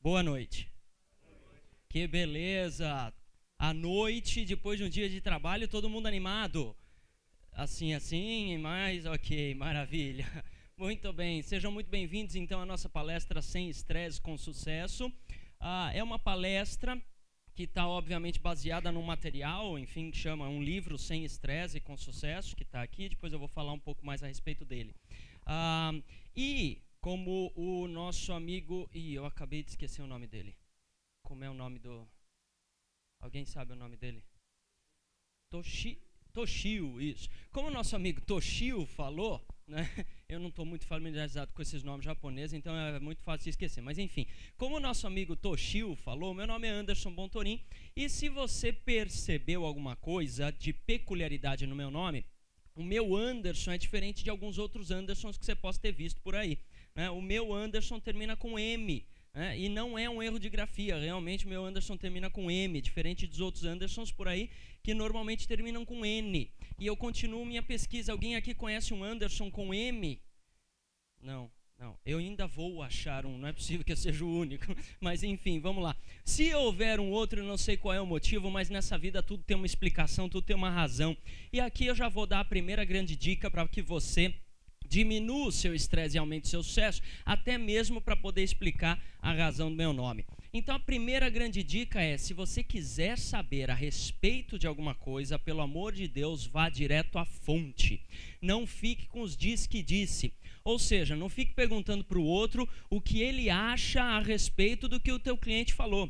Boa noite. Que beleza! À noite, depois de um dia de trabalho, todo mundo animado. Assim, mas ok, maravilha. Muito bem, sejam muito bem-vindos então à nossa palestra Sem Estresse com Sucesso. É uma palestra que está obviamente baseada num material, enfim, que chama um livro Sem Estresse com Sucesso, que está aqui, depois eu vou falar um pouco mais a respeito dele. E como o nosso amigo... eu acabei de esquecer o nome dele. Como é o nome do... Alguém sabe o nome dele? Toshio, isso. Como o nosso amigo Toshio falou, né? Eu não estou muito familiarizado com esses nomes japoneses, então é muito fácil de esquecer. Mas enfim, como o nosso amigo Toshio falou, meu nome é Anderson Bontorin, e se você percebeu alguma coisa de peculiaridade no meu nome, o meu Anderson é diferente de alguns outros Andersons que você possa ter visto por aí. Né? O meu Anderson termina com M, né? E não é um erro de grafia, realmente o meu Anderson termina com M, diferente dos outros Andersons por aí, que normalmente terminam com N. E eu continuo minha pesquisa. Alguém aqui conhece um Anderson com M? Não. Eu ainda vou achar um, não é possível que eu seja o único. Mas enfim, vamos lá. Se houver um outro, eu não sei qual é o motivo, mas nessa vida tudo tem uma explicação, tudo tem uma razão. E aqui eu já vou dar a primeira grande dica para que você diminua o seu estresse e aumente o seu sucesso, até mesmo para poder explicar a razão do meu nome. Então a primeira grande dica é, se você quiser saber a respeito de alguma coisa, pelo amor de Deus, vá direto à fonte. Não fique com os diz que disse. Ou seja, não fique perguntando para o outro o que ele acha a respeito do que o teu cliente falou.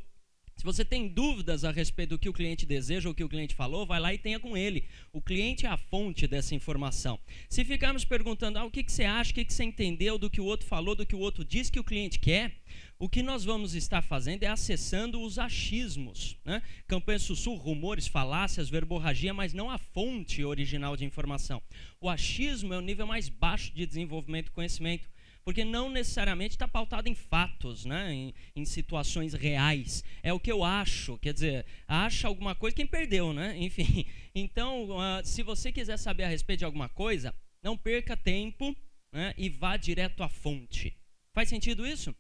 Se você tem dúvidas a respeito do que o cliente deseja ou o que o cliente falou, vai lá e tenha com ele. O cliente é a fonte dessa informação. Se ficarmos perguntando o que você acha, o que você entendeu do que o outro falou, do que o outro diz que o cliente quer, o que nós vamos estar fazendo é acessando os achismos, né? Campanha sussurro, rumores, falácias, verborragia, mas não a fonte original de informação. O achismo é o nível mais baixo de desenvolvimento do conhecimento, porque não necessariamente está pautado em fatos, né? Em situações reais. É o que eu acho, quer dizer, acha alguma coisa quem perdeu, né? Enfim, então, se você quiser saber a respeito de alguma coisa, não perca tempo, né? E vá direto à fonte. Faz sentido isso?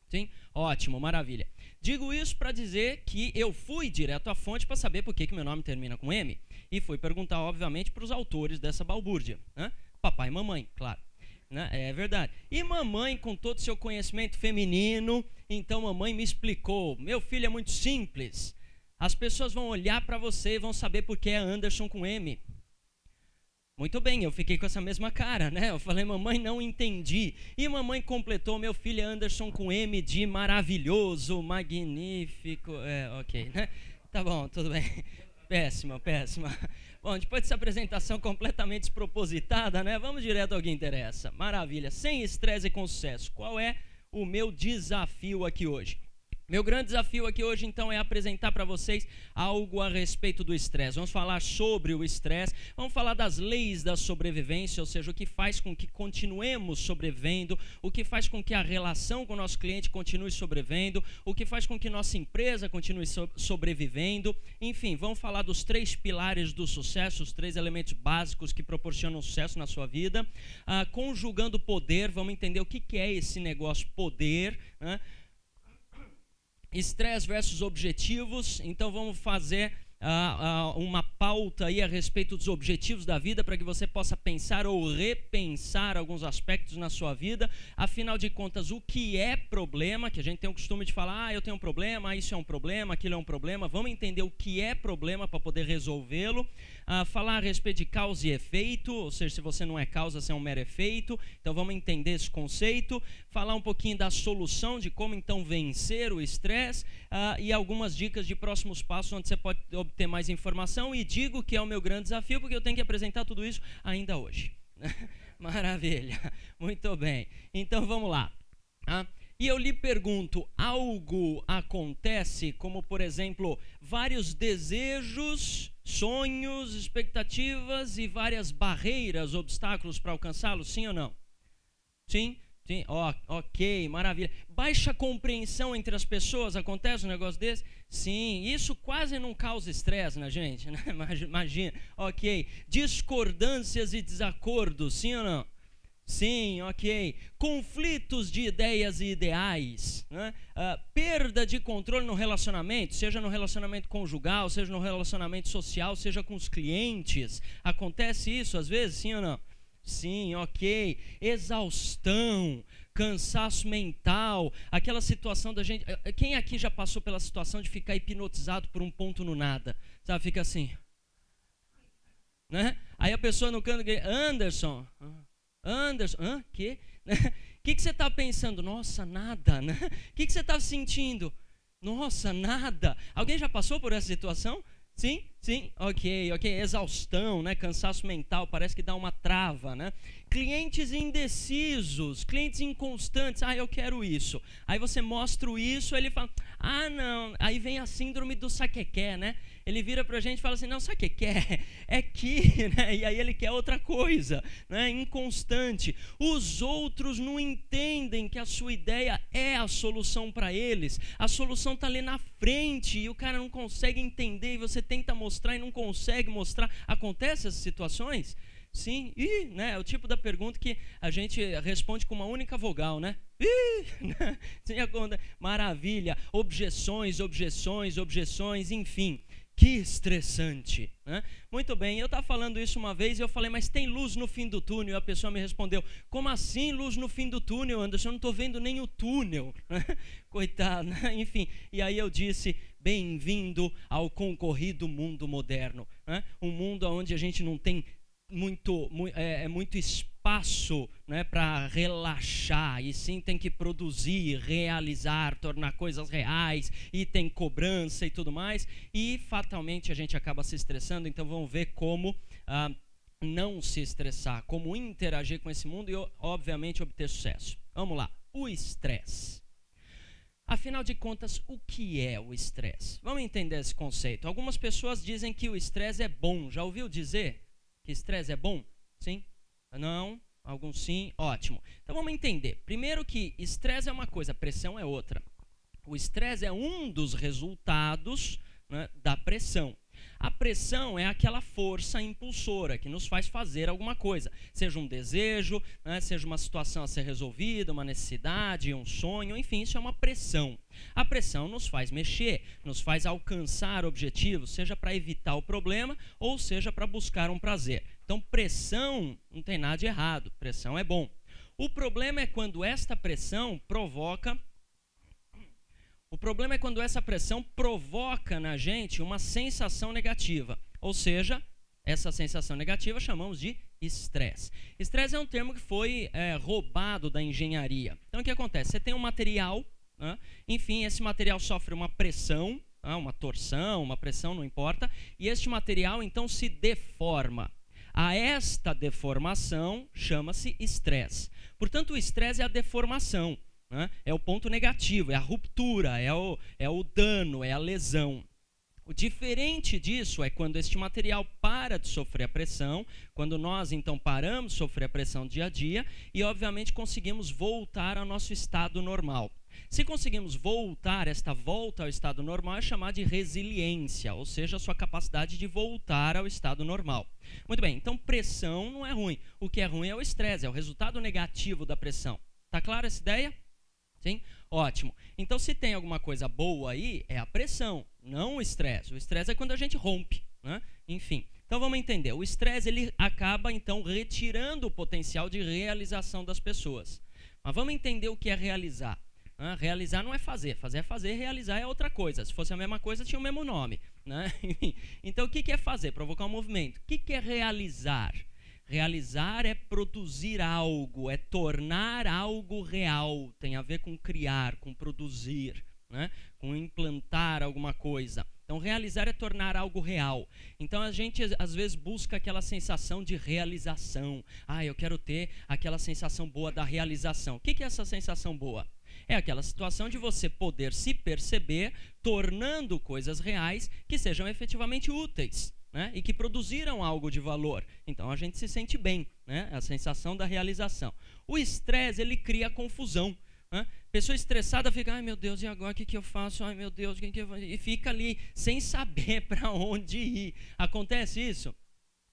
Sim? Ótimo, maravilha. Digo isso para dizer que eu fui direto à fonte para saber por que meu nome termina com M. E fui perguntar, obviamente, para os autores dessa balbúrdia, né? Papai e mamãe, claro. É verdade. E mamãe, com todo o seu conhecimento feminino, então mamãe me explicou, meu filho é muito simples, as pessoas vão olhar para você e vão saber por que é Anderson com M. Muito bem, eu fiquei com essa mesma cara, né? Eu falei, mamãe, não entendi. E mamãe completou, meu filho é Anderson com M de maravilhoso, magnífico, ok, né? Tá bom, tudo bem. Péssima. Bom, depois dessa apresentação completamente despropositada, né? Vamos direto ao que interessa. Maravilha. Sem estresse e com sucesso. Qual é o meu desafio aqui hoje? Meu grande desafio aqui hoje, então, é apresentar para vocês algo a respeito do estresse. Vamos falar sobre o estresse, vamos falar das leis da sobrevivência, ou seja, o que faz com que continuemos sobrevivendo, o que faz com que a relação com o nosso cliente continue sobrevivendo, o que faz com que nossa empresa continue sobrevivendo. Enfim, vamos falar dos 3 pilares do sucesso, os 3 elementos básicos que proporcionam sucesso na sua vida. Conjugando poder, vamos entender o que é esse negócio poder, né? Estresse versus objetivos, então vamos fazer uma pauta aí a respeito dos objetivos da vida para que você possa pensar ou repensar alguns aspectos na sua vida. Afinal de contas, o que é problema, que a gente tem o costume de falar, eu tenho um problema, isso é um problema, aquilo é um problema. Vamos entender o que é problema para poder resolvê-lo. Falar a respeito de causa e efeito, ou seja, se você não é causa, você é um mero efeito. Então vamos entender esse conceito. Falar um pouquinho da solução, de como então vencer o estresse, e algumas dicas de próximos passos onde você pode obter mais informação. E digo que é o meu grande desafio, porque eu tenho que apresentar tudo isso ainda hoje. Maravilha, muito bem. Então vamos lá. E eu lhe pergunto, algo acontece, como por exemplo, vários desejos, sonhos, expectativas e várias barreiras, obstáculos para alcançá-los, sim ou não? Sim? Sim, ok, maravilha. Baixa compreensão entre as pessoas, acontece um negócio desse? Sim, isso quase não causa estresse na gente, né? Imagina, ok. Discordâncias e desacordos, sim ou não? Sim, ok. Conflitos de ideias e ideais. né? Perda de controle no relacionamento, seja no relacionamento conjugal, seja no relacionamento social, seja com os clientes. Acontece isso às vezes, sim ou não? Sim, ok. Exaustão, cansaço mental, aquela situação da gente... Quem aqui já passou pela situação de ficar hipnotizado por um ponto no nada? Sabe, fica assim... Né? Aí a pessoa no canto grita, Anderson, quê? O que você está pensando? Nossa, nada, né? O que você está sentindo? Nossa, nada. Alguém já passou por essa situação? Sim, ok, exaustão, né? Cansaço mental, parece que dá uma trava, né? Clientes indecisos, clientes inconstantes, eu quero isso. Aí você mostra isso, ele fala, não, aí vem a síndrome do saquequé, né? Ele vira pra gente e fala assim, não, sabe o que quer? É que, né? E aí ele quer outra coisa, né? Inconstante. Os outros não entendem que a sua ideia é a solução para eles. A solução está ali na frente e o cara não consegue entender e você tenta mostrar e não consegue mostrar. Acontece essas situações? Sim, né? É o tipo da pergunta que a gente responde com uma única vogal, né? Né? Maravilha, objeções, enfim. Que estressante, né? Muito bem, eu estava falando isso uma vez e eu falei, mas tem luz no fim do túnel? E a pessoa me respondeu, como assim luz no fim do túnel, Anderson? Eu não estou vendo nem o túnel. Coitado, né? Enfim. E aí eu disse, bem-vindo ao concorrido mundo moderno, né? Um mundo onde a gente não tem muito espaço, né, para relaxar, e sim tem que produzir, realizar, tornar coisas reais, e tem cobrança e tudo mais, e fatalmente a gente acaba se estressando. Então vamos ver como não se estressar, como interagir com esse mundo e obviamente obter sucesso. Vamos lá, o estresse. Afinal de contas, o que é o estresse? Vamos entender esse conceito. Algumas pessoas dizem que o estresse é bom. Já ouviu dizer que estresse é bom? Sim? Não? Alguns sim? Ótimo. Então vamos entender. Primeiro que estresse é uma coisa, pressão é outra. O estresse é um dos resultados, né, da pressão. A pressão é aquela força impulsora que nos faz fazer alguma coisa, seja um desejo, né, seja uma situação a ser resolvida, uma necessidade, um sonho, enfim, isso é uma pressão. A pressão nos faz mexer, nos faz alcançar objetivos, seja para evitar o problema ou seja para buscar um prazer. Então, pressão não tem nada de errado, pressão é bom. O problema é quando esta pressão provoca... essa pressão provoca na gente uma sensação negativa. Ou seja, essa sensação negativa chamamos de estresse. Estresse é um termo que foi roubado da engenharia. Então, o que acontece? Você tem um material, né? Enfim, esse material sofre uma pressão, uma torção, uma pressão, não importa, e este material, então, se deforma. A esta deformação chama-se estresse. Portanto, o estresse é a deformação. É o ponto negativo, é a ruptura, é o dano, é a lesão. O diferente disso é quando este material para de sofrer a pressão, quando nós então paramos de sofrer a pressão dia a dia e obviamente conseguimos voltar ao nosso estado normal. Se conseguimos voltar, esta volta ao estado normal é chamada de resiliência, ou seja, a sua capacidade de voltar ao estado normal. Muito bem, então pressão não é ruim. O que é ruim é o estresse, é o resultado negativo da pressão. Tá clara essa ideia? Sim? Ótimo. Então, se tem alguma coisa boa aí, é a pressão, não o estresse. O estresse é quando a gente rompe, né? Enfim. Então, vamos entender. O estresse, ele acaba, então, retirando o potencial de realização das pessoas. Mas vamos entender o que é realizar. Realizar não é fazer. Fazer é fazer, realizar é outra coisa. Se fosse a mesma coisa, tinha o mesmo nome, né? Então, o que é fazer? Provocar um movimento. O que é realizar? Realizar é produzir algo, é tornar algo real. Tem a ver com criar, com produzir, né? Com implantar alguma coisa. Então, realizar é tornar algo real. Então, a gente, às vezes, busca aquela sensação de realização. Eu quero ter aquela sensação boa da realização. O que é essa sensação boa? É aquela situação de você poder se perceber tornando coisas reais que sejam efetivamente úteis, né? E que produziram algo de valor. Então a gente se sente bem, né? A sensação da realização. O estresse, ele cria confusão, né? Pessoa estressada fica, ai meu Deus, e agora o que eu faço? Ai meu Deus, e fica ali sem saber para onde ir. Acontece isso?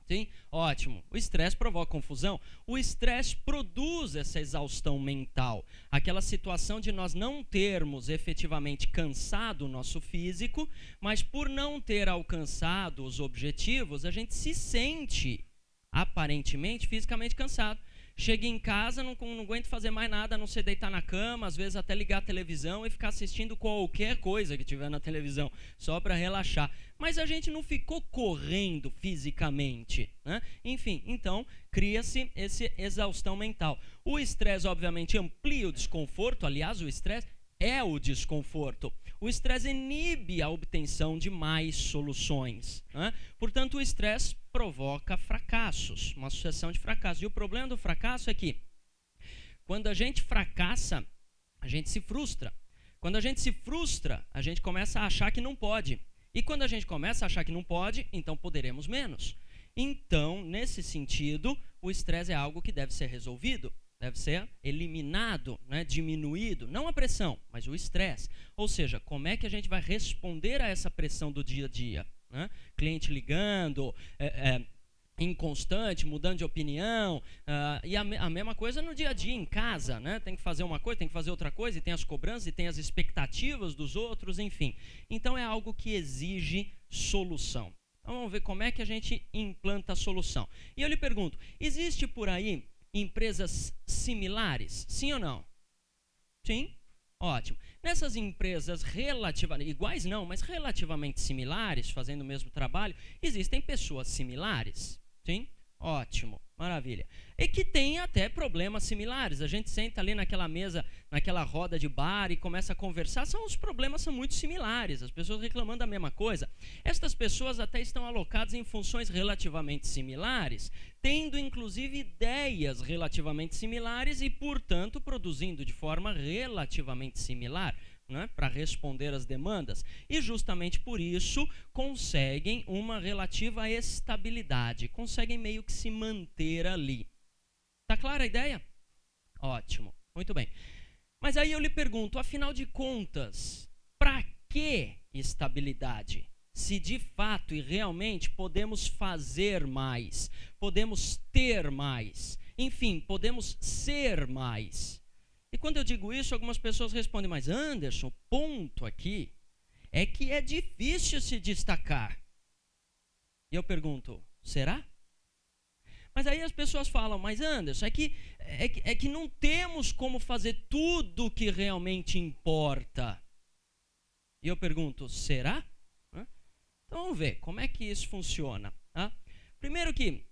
Sim? Ótimo. O estresse provoca confusão. O estresse produz essa exaustão mental. Aquela situação de nós não termos efetivamente cansado o nosso físico, mas por não ter alcançado os objetivos, a gente se sente aparentemente fisicamente cansado. Chega em casa, não aguento fazer mais nada, a não ser deitar na cama, às vezes até ligar a televisão e ficar assistindo qualquer coisa que tiver na televisão, só para relaxar. Mas a gente não ficou correndo fisicamente, né? Enfim, então cria-se essa exaustão mental. O estresse, obviamente, amplia o desconforto, aliás, o estresse é o desconforto. O estresse inibe a obtenção de mais soluções, né? Portanto, o estresse provoca fracassos, uma sucessão de fracassos. E o problema do fracasso é que, quando a gente fracassa, a gente se frustra. Quando a gente se frustra, a gente começa a achar que não pode. E quando a gente começa a achar que não pode, então poderemos menos. Então, nesse sentido, o estresse é algo que deve ser resolvido. Deve ser eliminado, né, diminuído, não a pressão, mas o estresse. Ou seja, como é que a gente vai responder a essa pressão do dia a dia? Né? Cliente ligando, inconstante, mudando de opinião, e a mesma coisa no dia a dia, em casa, né? Tem que fazer uma coisa, tem que fazer outra coisa, e tem as cobranças, e tem as expectativas dos outros, enfim. Então é algo que exige solução. Então vamos ver como é que a gente implanta a solução. E eu lhe pergunto, existe por aí empresas similares? Sim ou não? Sim? Ótimo. Nessas empresas relativamente, iguais não, mas relativamente similares, fazendo o mesmo trabalho, existem pessoas similares? Sim? Ótimo. Maravilha. E que tem até problemas similares. A gente senta ali naquela mesa, naquela roda de bar e começa a conversar. Os problemas são muito similares. As pessoas reclamando da mesma coisa. Estas pessoas até estão alocadas em funções relativamente similares, tendo inclusive ideias relativamente similares e, portanto, produzindo de forma relativamente similar, né, para responder às demandas. E justamente por isso conseguem uma relativa estabilidade, conseguem meio que se manter ali. Tá clara a ideia? Ótimo, muito bem. Mas aí eu lhe pergunto, afinal de contas, para que estabilidade? Se de fato e realmente podemos fazer mais, podemos ter mais, enfim, podemos ser mais. E quando eu digo isso, algumas pessoas respondem, mas Anderson, o ponto aqui é que é difícil se destacar. E eu pergunto, será? Mas aí as pessoas falam, mas Anderson, é que não temos como fazer tudo o que realmente importa. E eu pergunto, será? Então vamos ver como é que isso funciona. Tá? Primeiro que,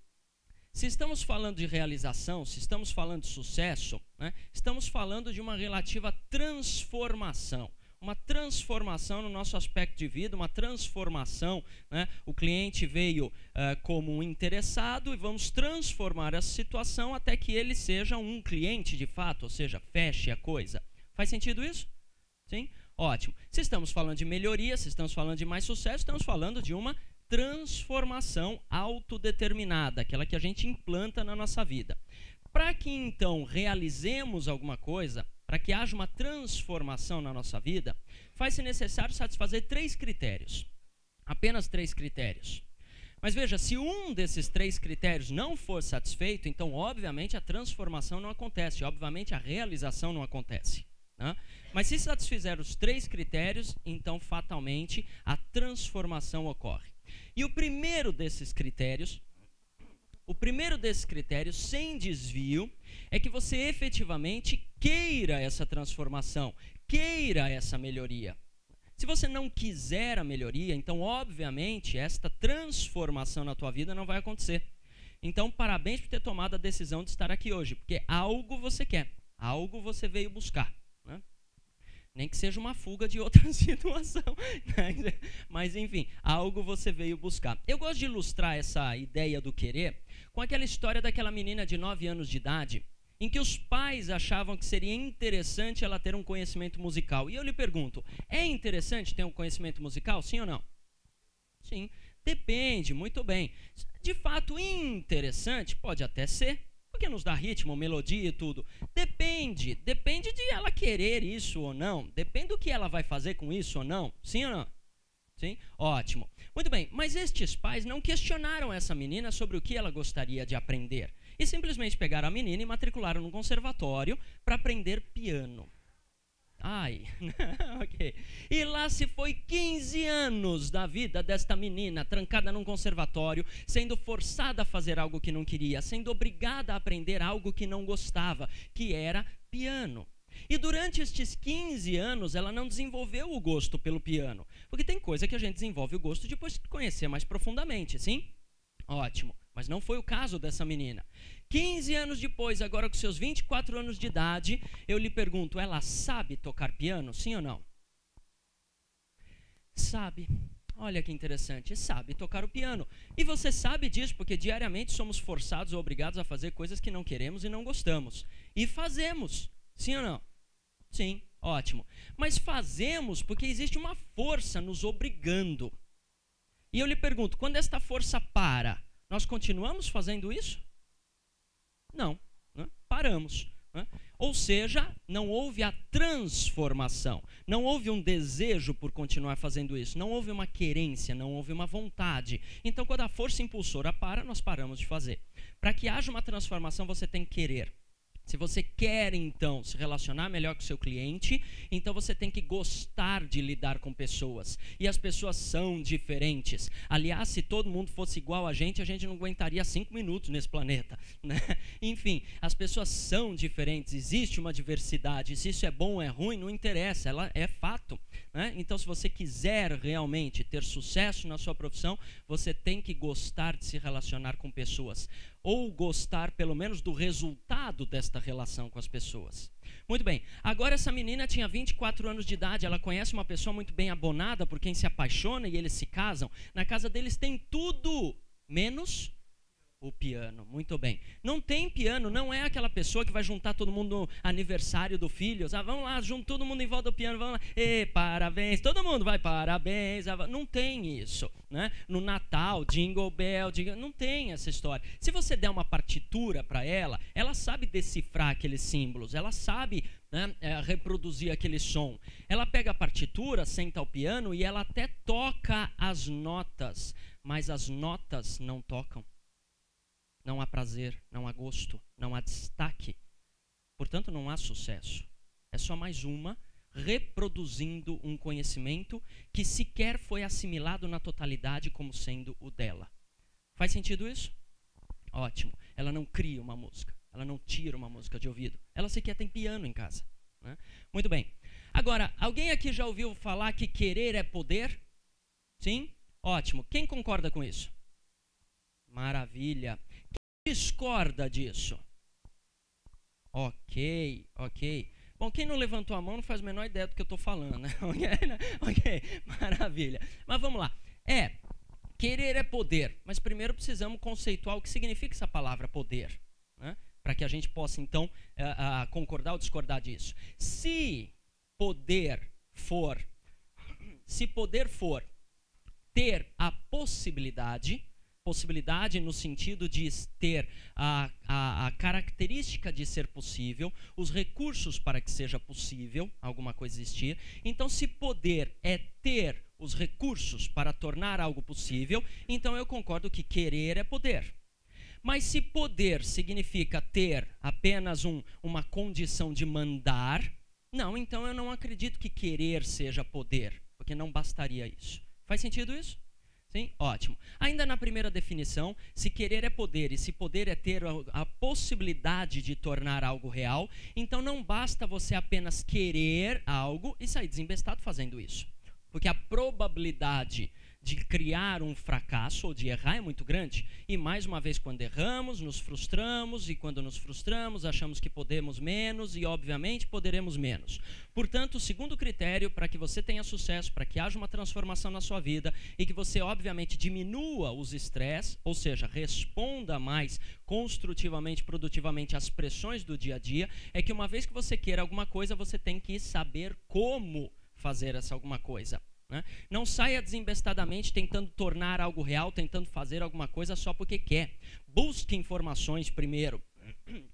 se estamos falando de realização, se estamos falando de sucesso, né, estamos falando de uma relativa transformação. Uma transformação no nosso aspecto de vida, uma transformação, né? O cliente veio como um interessado e vamos transformar essa situação até que ele seja um cliente de fato, ou seja, feche a coisa. Faz sentido isso? Sim? Ótimo. Se estamos falando de melhoria, se estamos falando de mais sucesso, estamos falando de uma transformação autodeterminada, aquela que a gente implanta na nossa vida. Para que então realizemos alguma coisa, para que haja uma transformação na nossa vida, faz-se necessário satisfazer 3 critérios. Apenas 3 critérios. Mas veja, se um desses 3 critérios não for satisfeito, então obviamente a transformação não acontece, obviamente a realização não acontece. Né? Mas se satisfizer os 3 critérios, então fatalmente a transformação ocorre. E o primeiro desses critérios, sem desvio, é que você efetivamente queira essa transformação, queira essa melhoria. Se você não quiser a melhoria, então obviamente esta transformação na tua vida não vai acontecer. Então parabéns por ter tomado a decisão de estar aqui hoje, porque algo você quer, algo você veio buscar. Né? Nem que seja uma fuga de outra situação. Mas, enfim, algo você veio buscar. Eu gosto de ilustrar essa ideia do querer com aquela história daquela menina de 9 anos de idade, em que os pais achavam que seria interessante ela ter um conhecimento musical. E eu lhe pergunto, é interessante ter um conhecimento musical, sim ou não? Sim. Depende, muito bem. De fato, interessante pode até ser. Porque nos dá ritmo, melodia e tudo. Depende de ela querer isso ou não. Depende do que ela vai fazer com isso ou não. Sim ou não? Sim? Ótimo. Muito bem, mas estes pais não questionaram essa menina sobre o que ela gostaria de aprender. E simplesmente pegaram a menina e matricularam num conservatório para aprender piano. Ai, ok. E lá se foi 15 anos da vida desta menina, trancada num conservatório, sendo forçada a fazer algo que não queria, sendo obrigada a aprender algo que não gostava, que era piano. E durante estes 15 anos, ela não desenvolveu o gosto pelo piano. Porque tem coisa que a gente desenvolve o gosto depois de conhecer mais profundamente, sim? Ótimo. Mas não foi o caso dessa menina. 15 anos depois, agora com seus 24 anos de idade, eu lhe pergunto, ela sabe tocar piano, sim ou não? Sabe. Olha que interessante, sabe tocar o piano. E você sabe disso porque diariamente somos forçados ou obrigados a fazer coisas que não queremos e não gostamos. E fazemos, sim ou não? Sim, ótimo. Mas fazemos porque existe uma força nos obrigando. E eu lhe pergunto, quando esta força para, nós continuamos fazendo isso? Não, né? Paramos. Né? Ou seja, não houve a transformação, não houve um desejo por continuar fazendo isso, não houve uma querência, não houve uma vontade. Então, quando a força impulsora para, nós paramos de fazer. Para que haja uma transformação, você tem que querer. Se você quer, então, se relacionar melhor com o seu cliente, então você tem que gostar de lidar com pessoas. E as pessoas são diferentes. Aliás, se todo mundo fosse igual a gente não aguentaria 5 minutos nesse planeta. Né? Enfim, as pessoas são diferentes, existe uma diversidade. Se isso é bom ou é ruim, não interessa, ela é fato. Né? Então, se você quiser realmente ter sucesso na sua profissão, você tem que gostar de se relacionar com pessoas. Ou gostar, pelo menos, do resultado desta relação com as pessoas. Muito bem, agora essa menina tinha 24 anos de idade, ela conhece uma pessoa muito bem abonada por quem se apaixona e eles se casam. Na casa deles tem tudo, menos o piano. Muito bem. Não tem piano, não é aquela pessoa que vai juntar todo mundo no aniversário do filho. Vamos lá, junta todo mundo em volta do piano, vamos lá. E parabéns, todo mundo vai, parabéns. Não tem isso. Né? No Natal, Jingle Bell, não tem essa história. Se você der uma partitura para ela, ela sabe decifrar aqueles símbolos, ela sabe, né, reproduzir aquele som. Ela pega a partitura, senta ao piano e ela até toca as notas, mas as notas não tocam. Não há prazer, não há gosto, não há destaque. Portanto, não há sucesso. É só mais uma reproduzindo um conhecimento que sequer foi assimilado na totalidade como sendo o dela. Faz sentido isso? Ótimo. Ela não cria uma música, ela não tira uma música de ouvido. Ela sequer tem piano em casa. Né? Muito bem. Agora, alguém aqui já ouviu falar que querer é poder? Sim? Ótimo. Quem concorda com isso? Maravilha. Quem discorda disso? Ok. Bom, quem não levantou a mão não faz a menor ideia do que eu estou falando, né? Ok, maravilha. Mas vamos lá. Querer é poder, mas primeiro precisamos conceituar o que significa essa palavra poder, né? Para que a gente possa, então, concordar ou discordar disso. Se poder for ter a possibilidade no sentido de ter a característica de ser possível, os recursos para que seja possível alguma coisa existir. Então, se poder é ter os recursos para tornar algo possível, então eu concordo que querer é poder. Mas se poder significa ter apenas uma condição de mandar, não, então eu não acredito que querer seja poder, porque não bastaria isso. Faz sentido isso? Sim? Ótimo. Ainda na primeira definição, se querer é poder e se poder é ter a possibilidade de tornar algo real, então não basta você apenas querer algo e sair desembestado fazendo isso. Porque a probabilidade de criar um fracasso ou de errar é muito grande. E mais uma vez, quando erramos, nos frustramos, e quando nos frustramos, achamos que podemos menos e, obviamente, poderemos menos. Portanto, o segundo critério para que você tenha sucesso, para que haja uma transformação na sua vida e que você, obviamente, diminua os estresses, ou seja, responda mais construtivamente, produtivamente às pressões do dia a dia, é que uma vez que você queira alguma coisa, você tem que saber como fazer essa alguma coisa. Né? Não saia desembestadamente tentando tornar algo real, tentando fazer alguma coisa só porque quer. Busque informações primeiro.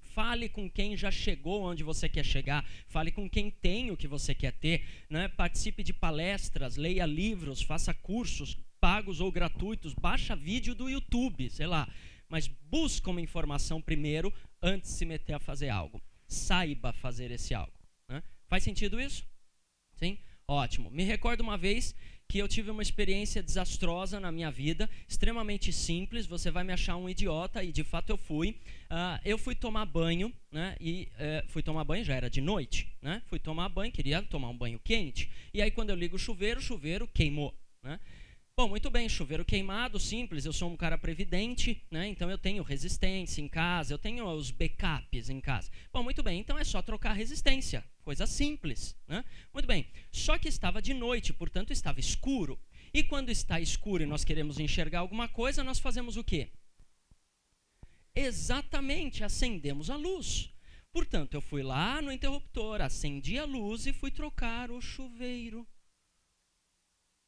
Fale com quem já chegou onde você quer chegar. Fale com quem tem o que você quer ter, né? Participe de palestras, leia livros, faça cursos, pagos ou gratuitos, baixa vídeo do YouTube, sei lá. Mas busque uma informação primeiro antes de se meter a fazer algo. Saiba fazer esse algo, né? Faz sentido isso? Sim? Ótimo. Me recordo uma vez que eu tive uma experiência desastrosa na minha vida, extremamente simples. Você vai me achar um idiota, e de fato eu fui. Eu fui tomar banho, né? Fui tomar banho, já era de noite, né? Fui tomar banho, queria tomar um banho quente. E aí quando eu ligo o chuveiro queimou, né? Bom, muito bem, chuveiro queimado, simples, eu sou um cara previdente, né? Então eu tenho resistência em casa, eu tenho os backups em casa. Bom, muito bem, então é só trocar a resistência, coisa simples, né? Muito bem, só que estava de noite, portanto estava escuro. E quando está escuro e nós queremos enxergar alguma coisa, nós fazemos o quê? Exatamente, acendemos a luz. Portanto, eu fui lá no interruptor, acendi a luz e fui trocar o chuveiro,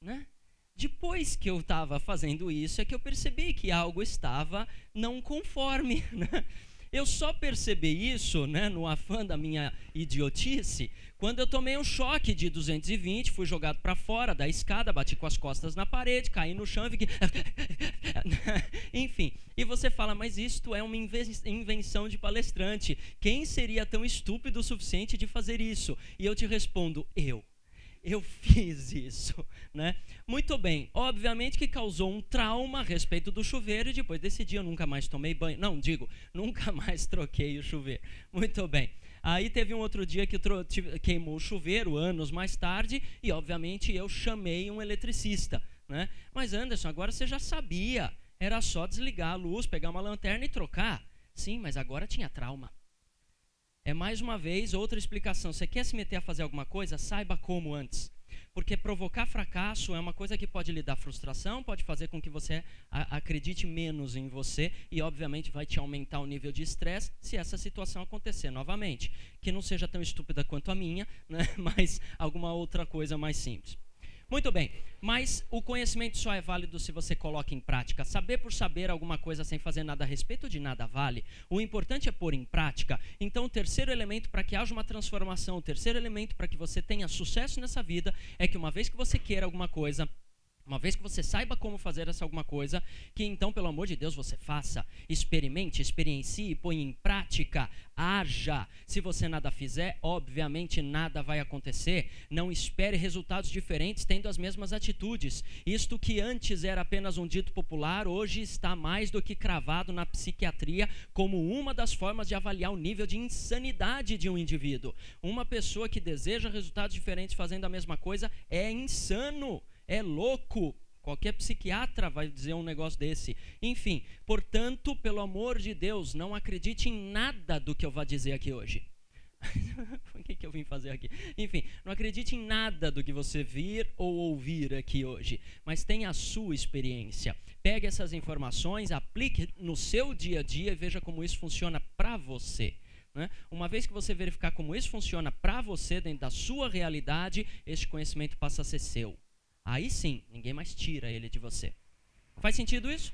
né? Depois que eu estava fazendo isso, é que eu percebi que algo estava não conforme, né? Eu só percebi isso, né, no afã da minha idiotice, quando eu tomei um choque de 220, fui jogado para fora da escada, bati com as costas na parede, caí no chão e fiquei... Enfim, e você fala, mas isto é uma invenção de palestrante. Quem seria tão estúpido o suficiente de fazer isso? E eu te respondo, eu fiz isso, né? Muito bem, obviamente que causou um trauma a respeito do chuveiro e depois desse dia eu nunca mais tomei banho, nunca mais troquei o chuveiro. Muito bem, aí teve um outro dia que queimou o chuveiro, anos mais tarde, e obviamente eu chamei um eletricista, né? Mas Anderson, agora você já sabia, era só desligar a luz, pegar uma lanterna e trocar. Sim, mas agora tinha trauma. É mais uma vez outra explicação. Você quer se meter a fazer alguma coisa? Saiba como antes. Porque provocar fracasso é uma coisa que pode lhe dar frustração, pode fazer com que você acredite menos em você e, obviamente, vai te aumentar o nível de estresse se essa situação acontecer novamente. Que não seja tão estúpida quanto a minha, né? Mas alguma outra coisa mais simples. Muito bem, mas o conhecimento só é válido se você coloca em prática. Saber por saber alguma coisa sem fazer nada a respeito de nada vale. O importante é pôr em prática. Então, o terceiro elemento para que haja uma transformação, o terceiro elemento para que você tenha sucesso nessa vida é que uma vez que você queira alguma coisa, uma vez que você saiba como fazer essa alguma coisa, que então, pelo amor de Deus, você faça, experimente, experiencie, põe em prática, haja. Se você nada fizer, obviamente nada vai acontecer. Não espere resultados diferentes tendo as mesmas atitudes. Isto que antes era apenas um dito popular, hoje está mais do que cravado na psiquiatria como uma das formas de avaliar o nível de insanidade de um indivíduo. Uma pessoa que deseja resultados diferentes fazendo a mesma coisa é insano. É louco, qualquer psiquiatra vai dizer um negócio desse. Enfim, portanto, pelo amor de Deus, não acredite em nada do que eu vou dizer aqui hoje. O que eu vim fazer aqui? Enfim, não acredite em nada do que você vir ou ouvir aqui hoje, mas tenha a sua experiência. Pegue essas informações, aplique no seu dia a dia e veja como isso funciona para você. Né? Uma vez que você verificar como isso funciona para você, dentro da sua realidade, este conhecimento passa a ser seu. Aí sim, ninguém mais tira ele de você. Faz sentido isso?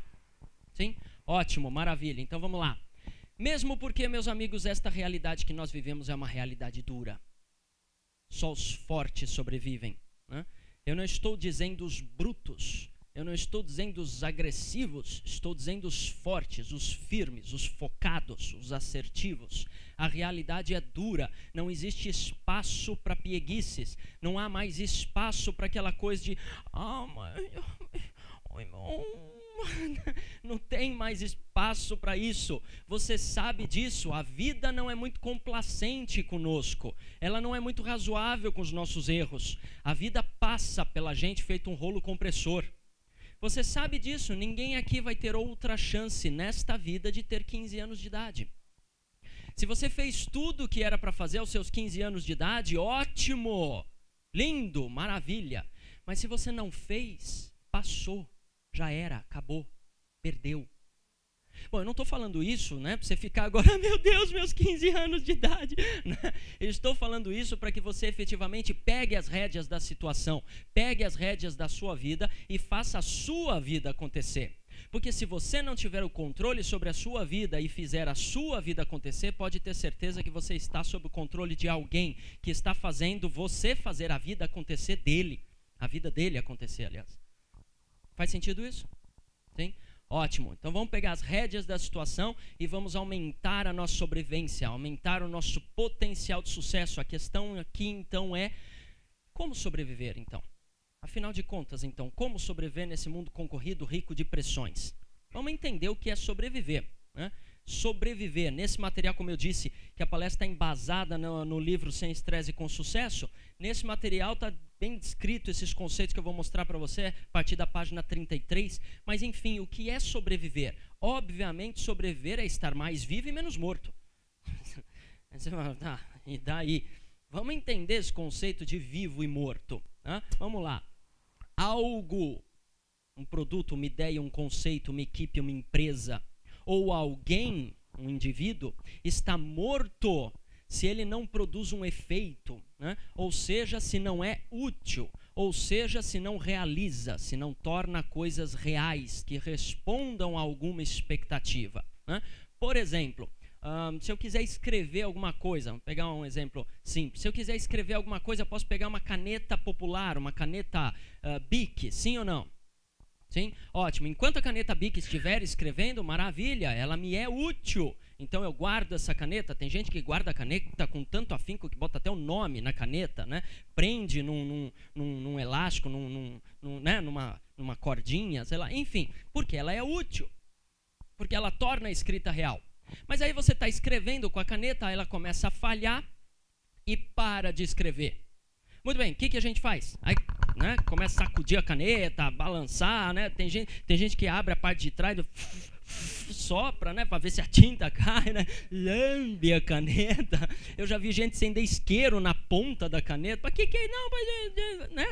Sim? Ótimo, maravilha. Então vamos lá. Mesmo porque, meus amigos, esta realidade que nós vivemos é uma realidade dura. Só os fortes sobrevivem, né? Eu não estou dizendo os brutos, eu não estou dizendo os agressivos, estou dizendo os fortes, os firmes, os focados, os assertivos. A realidade é dura, não existe espaço para pieguices, não há mais espaço para aquela coisa de não tem mais espaço para isso. Você sabe disso, a vida não é muito complacente conosco, ela não é muito razoável com os nossos erros. A vida passa pela gente feito um rolo compressor. Você sabe disso, ninguém aqui vai ter outra chance nesta vida de ter 15 anos de idade. Se você fez tudo o que era para fazer aos seus 15 anos de idade, ótimo, lindo, maravilha. Mas se você não fez, passou, já era, acabou, perdeu. Bom, eu não estou falando isso, né, para você ficar agora, meu Deus, meus 15 anos de idade. Eu estou falando isso para que você efetivamente pegue as rédeas da situação, pegue as rédeas da sua vida e faça a sua vida acontecer. Porque se você não tiver o controle sobre a sua vida e fizer a sua vida acontecer, pode ter certeza que você está sob o controle de alguém que está fazendo você fazer a vida acontecer dele. A vida dele acontecer, aliás. Faz sentido isso? Sim? Ótimo. Então vamos pegar as rédeas da situação e vamos aumentar a nossa sobrevivência, aumentar o nosso potencial de sucesso. A questão aqui, então, é como sobreviver, então? Afinal de contas, então, como sobreviver nesse mundo concorrido, rico de pressões? Vamos entender o que é sobreviver, né? Sobreviver. Nesse material, como eu disse, que a palestra está embasada no livro Sem Estresse e com Sucesso, nesse material está bem descrito esses conceitos que eu vou mostrar para você a partir da página 33. Mas, enfim, o que é sobreviver? Obviamente, sobreviver é estar mais vivo e menos morto. Você fala, tá, e daí? Vamos entender esse conceito de vivo e morto. Né? Vamos lá. Algo, um produto, uma ideia, um conceito, uma equipe, uma empresa, ou alguém, um indivíduo, está morto se ele não produz um efeito, né? Ou seja, se não é útil, ou seja, se não realiza, se não torna coisas reais que respondam a alguma expectativa. Né? Por exemplo, se eu quiser escrever alguma coisa, vamos pegar um exemplo simples. Se eu quiser escrever alguma coisa, eu posso pegar uma caneta popular, uma caneta Bic, sim ou não? Sim? Ótimo. Enquanto a caneta Bic estiver escrevendo, maravilha, ela me é útil. Então eu guardo essa caneta. Tem gente que guarda a caneta com tanto afinco que bota até o nome na caneta, né? Prende num elástico, né? numa cordinha, sei lá. Enfim, porque ela é útil. Porque ela torna a escrita real. Mas aí você está escrevendo com a caneta, ela começa a falhar e para de escrever. Muito bem, o que a gente faz? Aí, né, começa a sacudir a caneta, a balançar, né? Tem gente que abre a parte de trás, sopra, né, para ver se a tinta cai, né? Lambe a caneta. Eu já vi gente acender isqueiro na ponta da caneta. Para que não, né?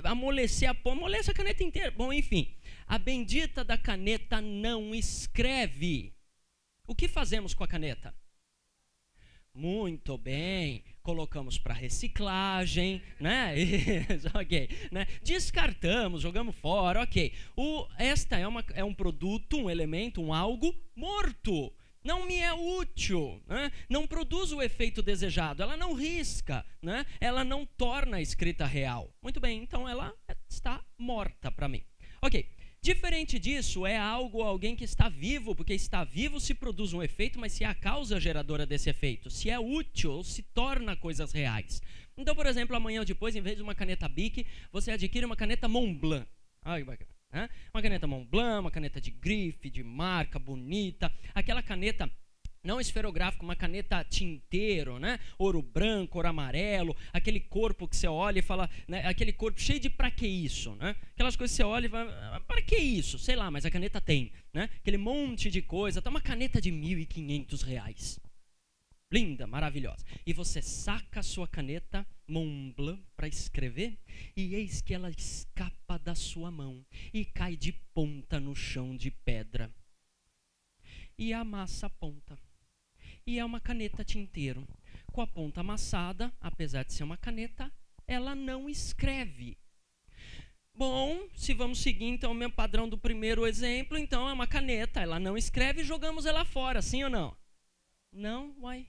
Amolecer a ponta, amolece a caneta inteira. Bom, enfim, a bendita da caneta não escreve. O que fazemos com a caneta? Muito bem, colocamos para reciclagem, né? Ok, né? Descartamos, jogamos fora, ok. Esta é um produto, um elemento, um algo morto. Não me é útil, né? Não produz o efeito desejado, ela não risca, né? Ela não torna a escrita real. Muito bem, então ela está morta para mim. Ok. Diferente disso é alguém que está vivo, porque está vivo se produz um efeito, mas se é a causa geradora desse efeito, se é útil ou se torna coisas reais. Então, por exemplo, amanhã ou depois, em vez de uma caneta Bic, você adquire uma caneta Montblanc. Olha que bacana, né? Uma caneta Montblanc, uma caneta de grife, de marca, bonita, aquela caneta não esferográfica, uma caneta tinteiro, né? Ouro branco, ouro amarelo, aquele corpo que você olha e fala, né? Aquele corpo cheio de pra que isso, né? Aquelas coisas que você olha e fala, pra que isso? Sei lá, mas a caneta tem, né? Aquele monte de coisa, tá uma caneta de R$1.500. Linda, maravilhosa. E você saca a sua caneta Montblanc para escrever e eis que ela escapa da sua mão e cai de ponta no chão de pedra. E amassa a ponta. E é uma caneta tinteiro. Com a ponta amassada, apesar de ser uma caneta, ela não escreve. Bom, se vamos seguir então o mesmo padrão do primeiro exemplo, então é uma caneta, ela não escreve e jogamos ela fora, sim ou não? Não, uai.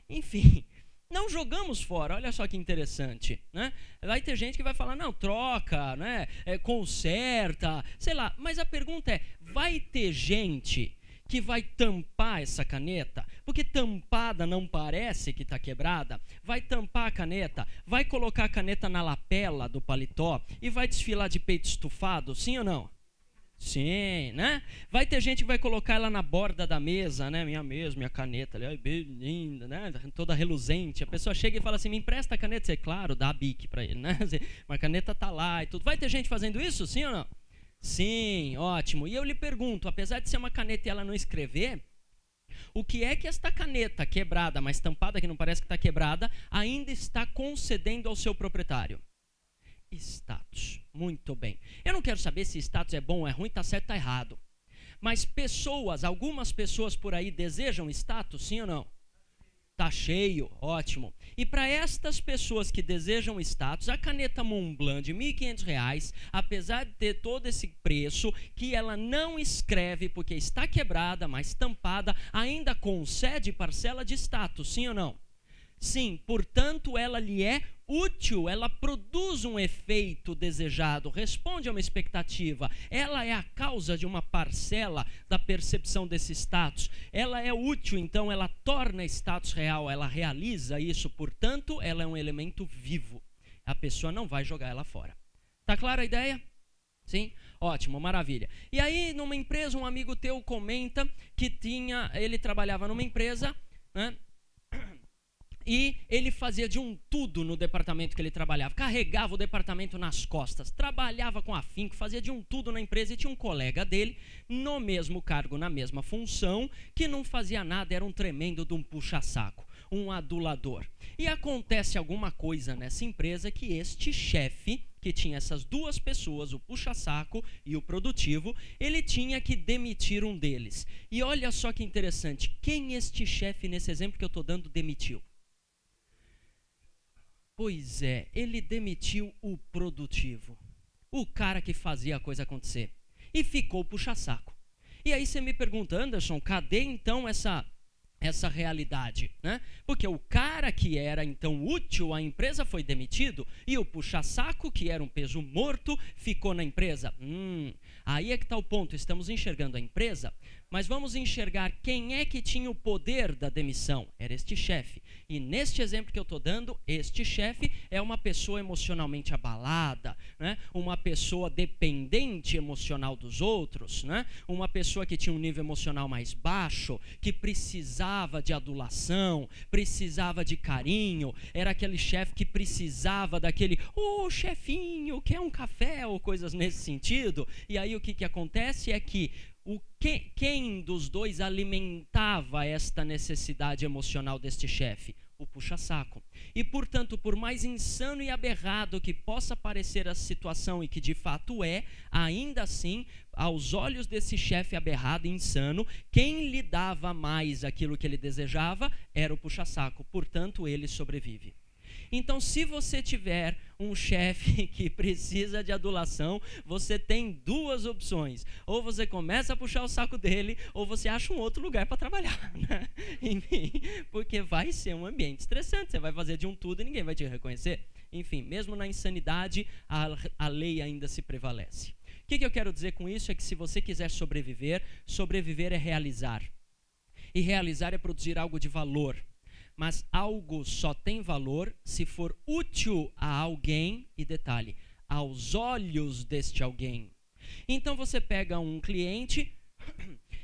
Enfim, não jogamos fora, olha só que interessante, né? Vai ter gente que vai falar, não, troca, né? Conserta, sei lá. Mas a pergunta é, vai ter gente que vai tampar essa caneta, porque tampada não parece que está quebrada, vai tampar a caneta, vai colocar a caneta na lapela do paletó e vai desfilar de peito estufado, sim ou não? Sim, né? Vai ter gente que vai colocar ela na borda da mesa, né? Minha caneta, ali, bem linda, né? Toda reluzente. A pessoa chega e fala assim, me empresta a caneta. Você, claro, dá a Bic para ele, né? Uma caneta tá lá e tudo. Vai ter gente fazendo isso, sim ou não? Sim, ótimo. E eu lhe pergunto, apesar de ser uma caneta e ela não escrever, o que é que esta caneta quebrada, mas tampada, que não parece que está quebrada, ainda está concedendo ao seu proprietário? Status. Muito bem. Eu não quero saber se status é bom ou é ruim, está certo ou está errado. Mas algumas pessoas por aí desejam status, sim ou não? Tá cheio, ótimo. E para estas pessoas que desejam status, a caneta Montblanc de R$ 1.500, apesar de ter todo esse preço, que ela não escreve porque está quebrada, mas tampada, ainda concede parcela de status, sim ou não? Sim, portanto, ela lhe é útil, ela produz um efeito desejado, responde a uma expectativa, ela é a causa de uma parcela da percepção desse status, ela é útil, então ela torna status real, ela realiza isso, portanto, ela é um elemento vivo. A pessoa não vai jogar ela fora. Tá clara a ideia? Sim? Ótimo, maravilha. E aí, numa empresa, um amigo teu comenta que ele trabalhava numa empresa, né? E ele fazia de um tudo no departamento que ele trabalhava. Carregava o departamento nas costas, trabalhava com afinco, fazia de um tudo na empresa. E tinha um colega dele, no mesmo cargo, na mesma função, que não fazia nada, era um tremendo de um puxa-saco, um adulador. E acontece alguma coisa nessa empresa que este chefe, que tinha essas duas pessoas, o puxa-saco e o produtivo, ele tinha que demitir um deles. E olha só que interessante, quem este chefe, nesse exemplo que eu estou dando, demitiu? Pois é, ele demitiu o produtivo, o cara que fazia a coisa acontecer, e ficou puxa-saco. E aí você me pergunta, Anderson, cadê então essa realidade, né? Porque o cara que era então útil à empresa foi demitido e o puxa-saco, que era um peso morto, ficou na empresa. Aí é que está o ponto, estamos enxergando a empresa, mas vamos enxergar quem é que tinha o poder da demissão. Era este chefe. E neste exemplo que eu estou dando, este chefe é uma pessoa emocionalmente abalada, né? Uma pessoa dependente emocional dos outros, né? Uma pessoa que tinha um nível emocional mais baixo, que precisava de adulação, precisava de carinho, era aquele chefe que precisava daquele, chefinho, quer um café ou coisas nesse sentido. E aí o que acontece é que quem dos dois alimentava esta necessidade emocional deste chefe? O puxa-saco. E, portanto, por mais insano e aberrado que possa parecer a situação, e que de fato é, ainda assim, aos olhos desse chefe aberrado e insano, quem lhe dava mais aquilo que ele desejava era o puxa-saco. Portanto, ele sobrevive. Então, se você tiver um chefe que precisa de adulação, você tem duas opções. Ou você começa a puxar o saco dele, ou você acha um outro lugar para trabalhar, né? Enfim, porque vai ser um ambiente estressante. Você vai fazer de um tudo e ninguém vai te reconhecer. Enfim, mesmo na insanidade, a lei ainda se prevalece. O que eu quero dizer com isso é que se você quiser sobreviver, sobreviver é realizar. E realizar é produzir algo de valor. Mas algo só tem valor se for útil a alguém, e detalhe, aos olhos deste alguém. Então você pega um cliente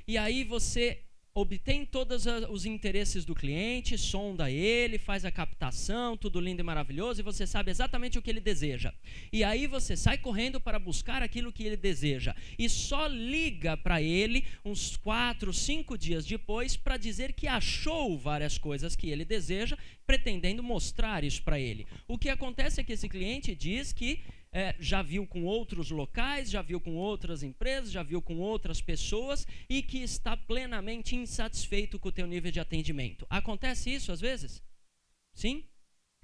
e aí você obtém todos os interesses do cliente, sonda ele, faz a captação, tudo lindo e maravilhoso, e você sabe exatamente o que ele deseja. E aí você sai correndo para buscar aquilo que ele deseja. E só liga para ele uns 4, 5 dias depois para dizer que achou várias coisas que ele deseja, pretendendo mostrar isso para ele. O que acontece é que esse cliente diz que já viu com outros locais, já viu com outras empresas, já viu com outras pessoas e que está plenamente insatisfeito com o teu nível de atendimento. Acontece isso às vezes? Sim?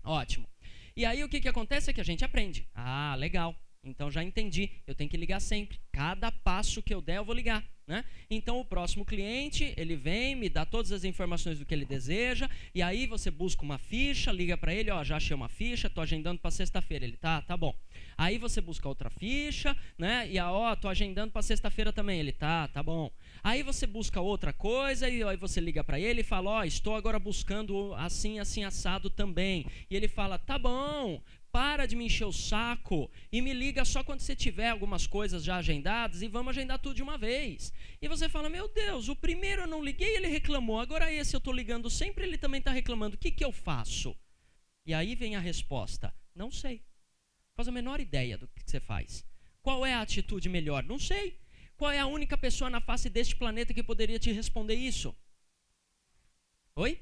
Ótimo. E aí o que acontece é que a gente aprende. Ah, legal. Então já entendi. Eu tenho que ligar sempre. Cada passo que eu der eu vou ligar, né? Então o próximo cliente, ele vem, me dá todas as informações do que ele deseja, e aí você busca uma ficha, liga para ele, já achei uma ficha, tô agendando para sexta-feira. Ele, tá bom. Aí você busca outra ficha, né? E tô agendando para sexta-feira também. Ele, tá bom. Aí você busca outra coisa, e aí você liga para ele e fala, estou agora buscando assim, assim, assado também. E ele fala, tá bom, para de me encher o saco e me liga só quando você tiver algumas coisas já agendadas e vamos agendar tudo de uma vez. E você fala, meu Deus, o primeiro eu não liguei, ele reclamou, agora esse eu estou ligando sempre, ele também está reclamando, o que eu faço? E aí vem a resposta, não sei. Faz a menor ideia do que você faz. Qual é a atitude melhor? Não sei. Qual é a única pessoa na face deste planeta que poderia te responder isso? Oi?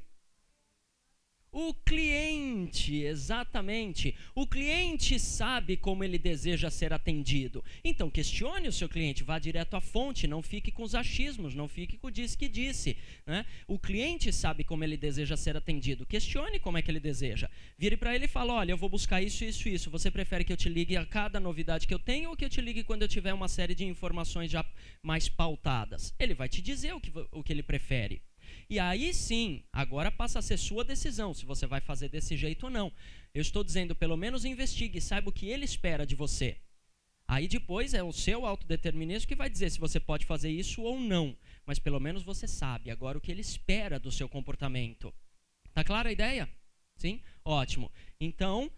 O cliente, exatamente. O cliente sabe como ele deseja ser atendido. Então, questione o seu cliente, vá direto à fonte, não fique com os achismos, não fique com o disse que disse. Né? O cliente sabe como ele deseja ser atendido. Questione como é que ele deseja. Vire para ele e fala, olha, eu vou buscar isso, isso, isso. Você prefere que eu te ligue a cada novidade que eu tenho ou que eu te ligue quando eu tiver uma série de informações já mais pautadas? Ele vai te dizer o que ele prefere. E aí sim, agora passa a ser sua decisão, se você vai fazer desse jeito ou não. Eu estou dizendo, pelo menos investigue, saiba o que ele espera de você. Aí depois é o seu autodeterminismo que vai dizer se você pode fazer isso ou não. Mas pelo menos você sabe agora o que ele espera do seu comportamento. Tá clara a ideia? Sim? Ótimo. Então,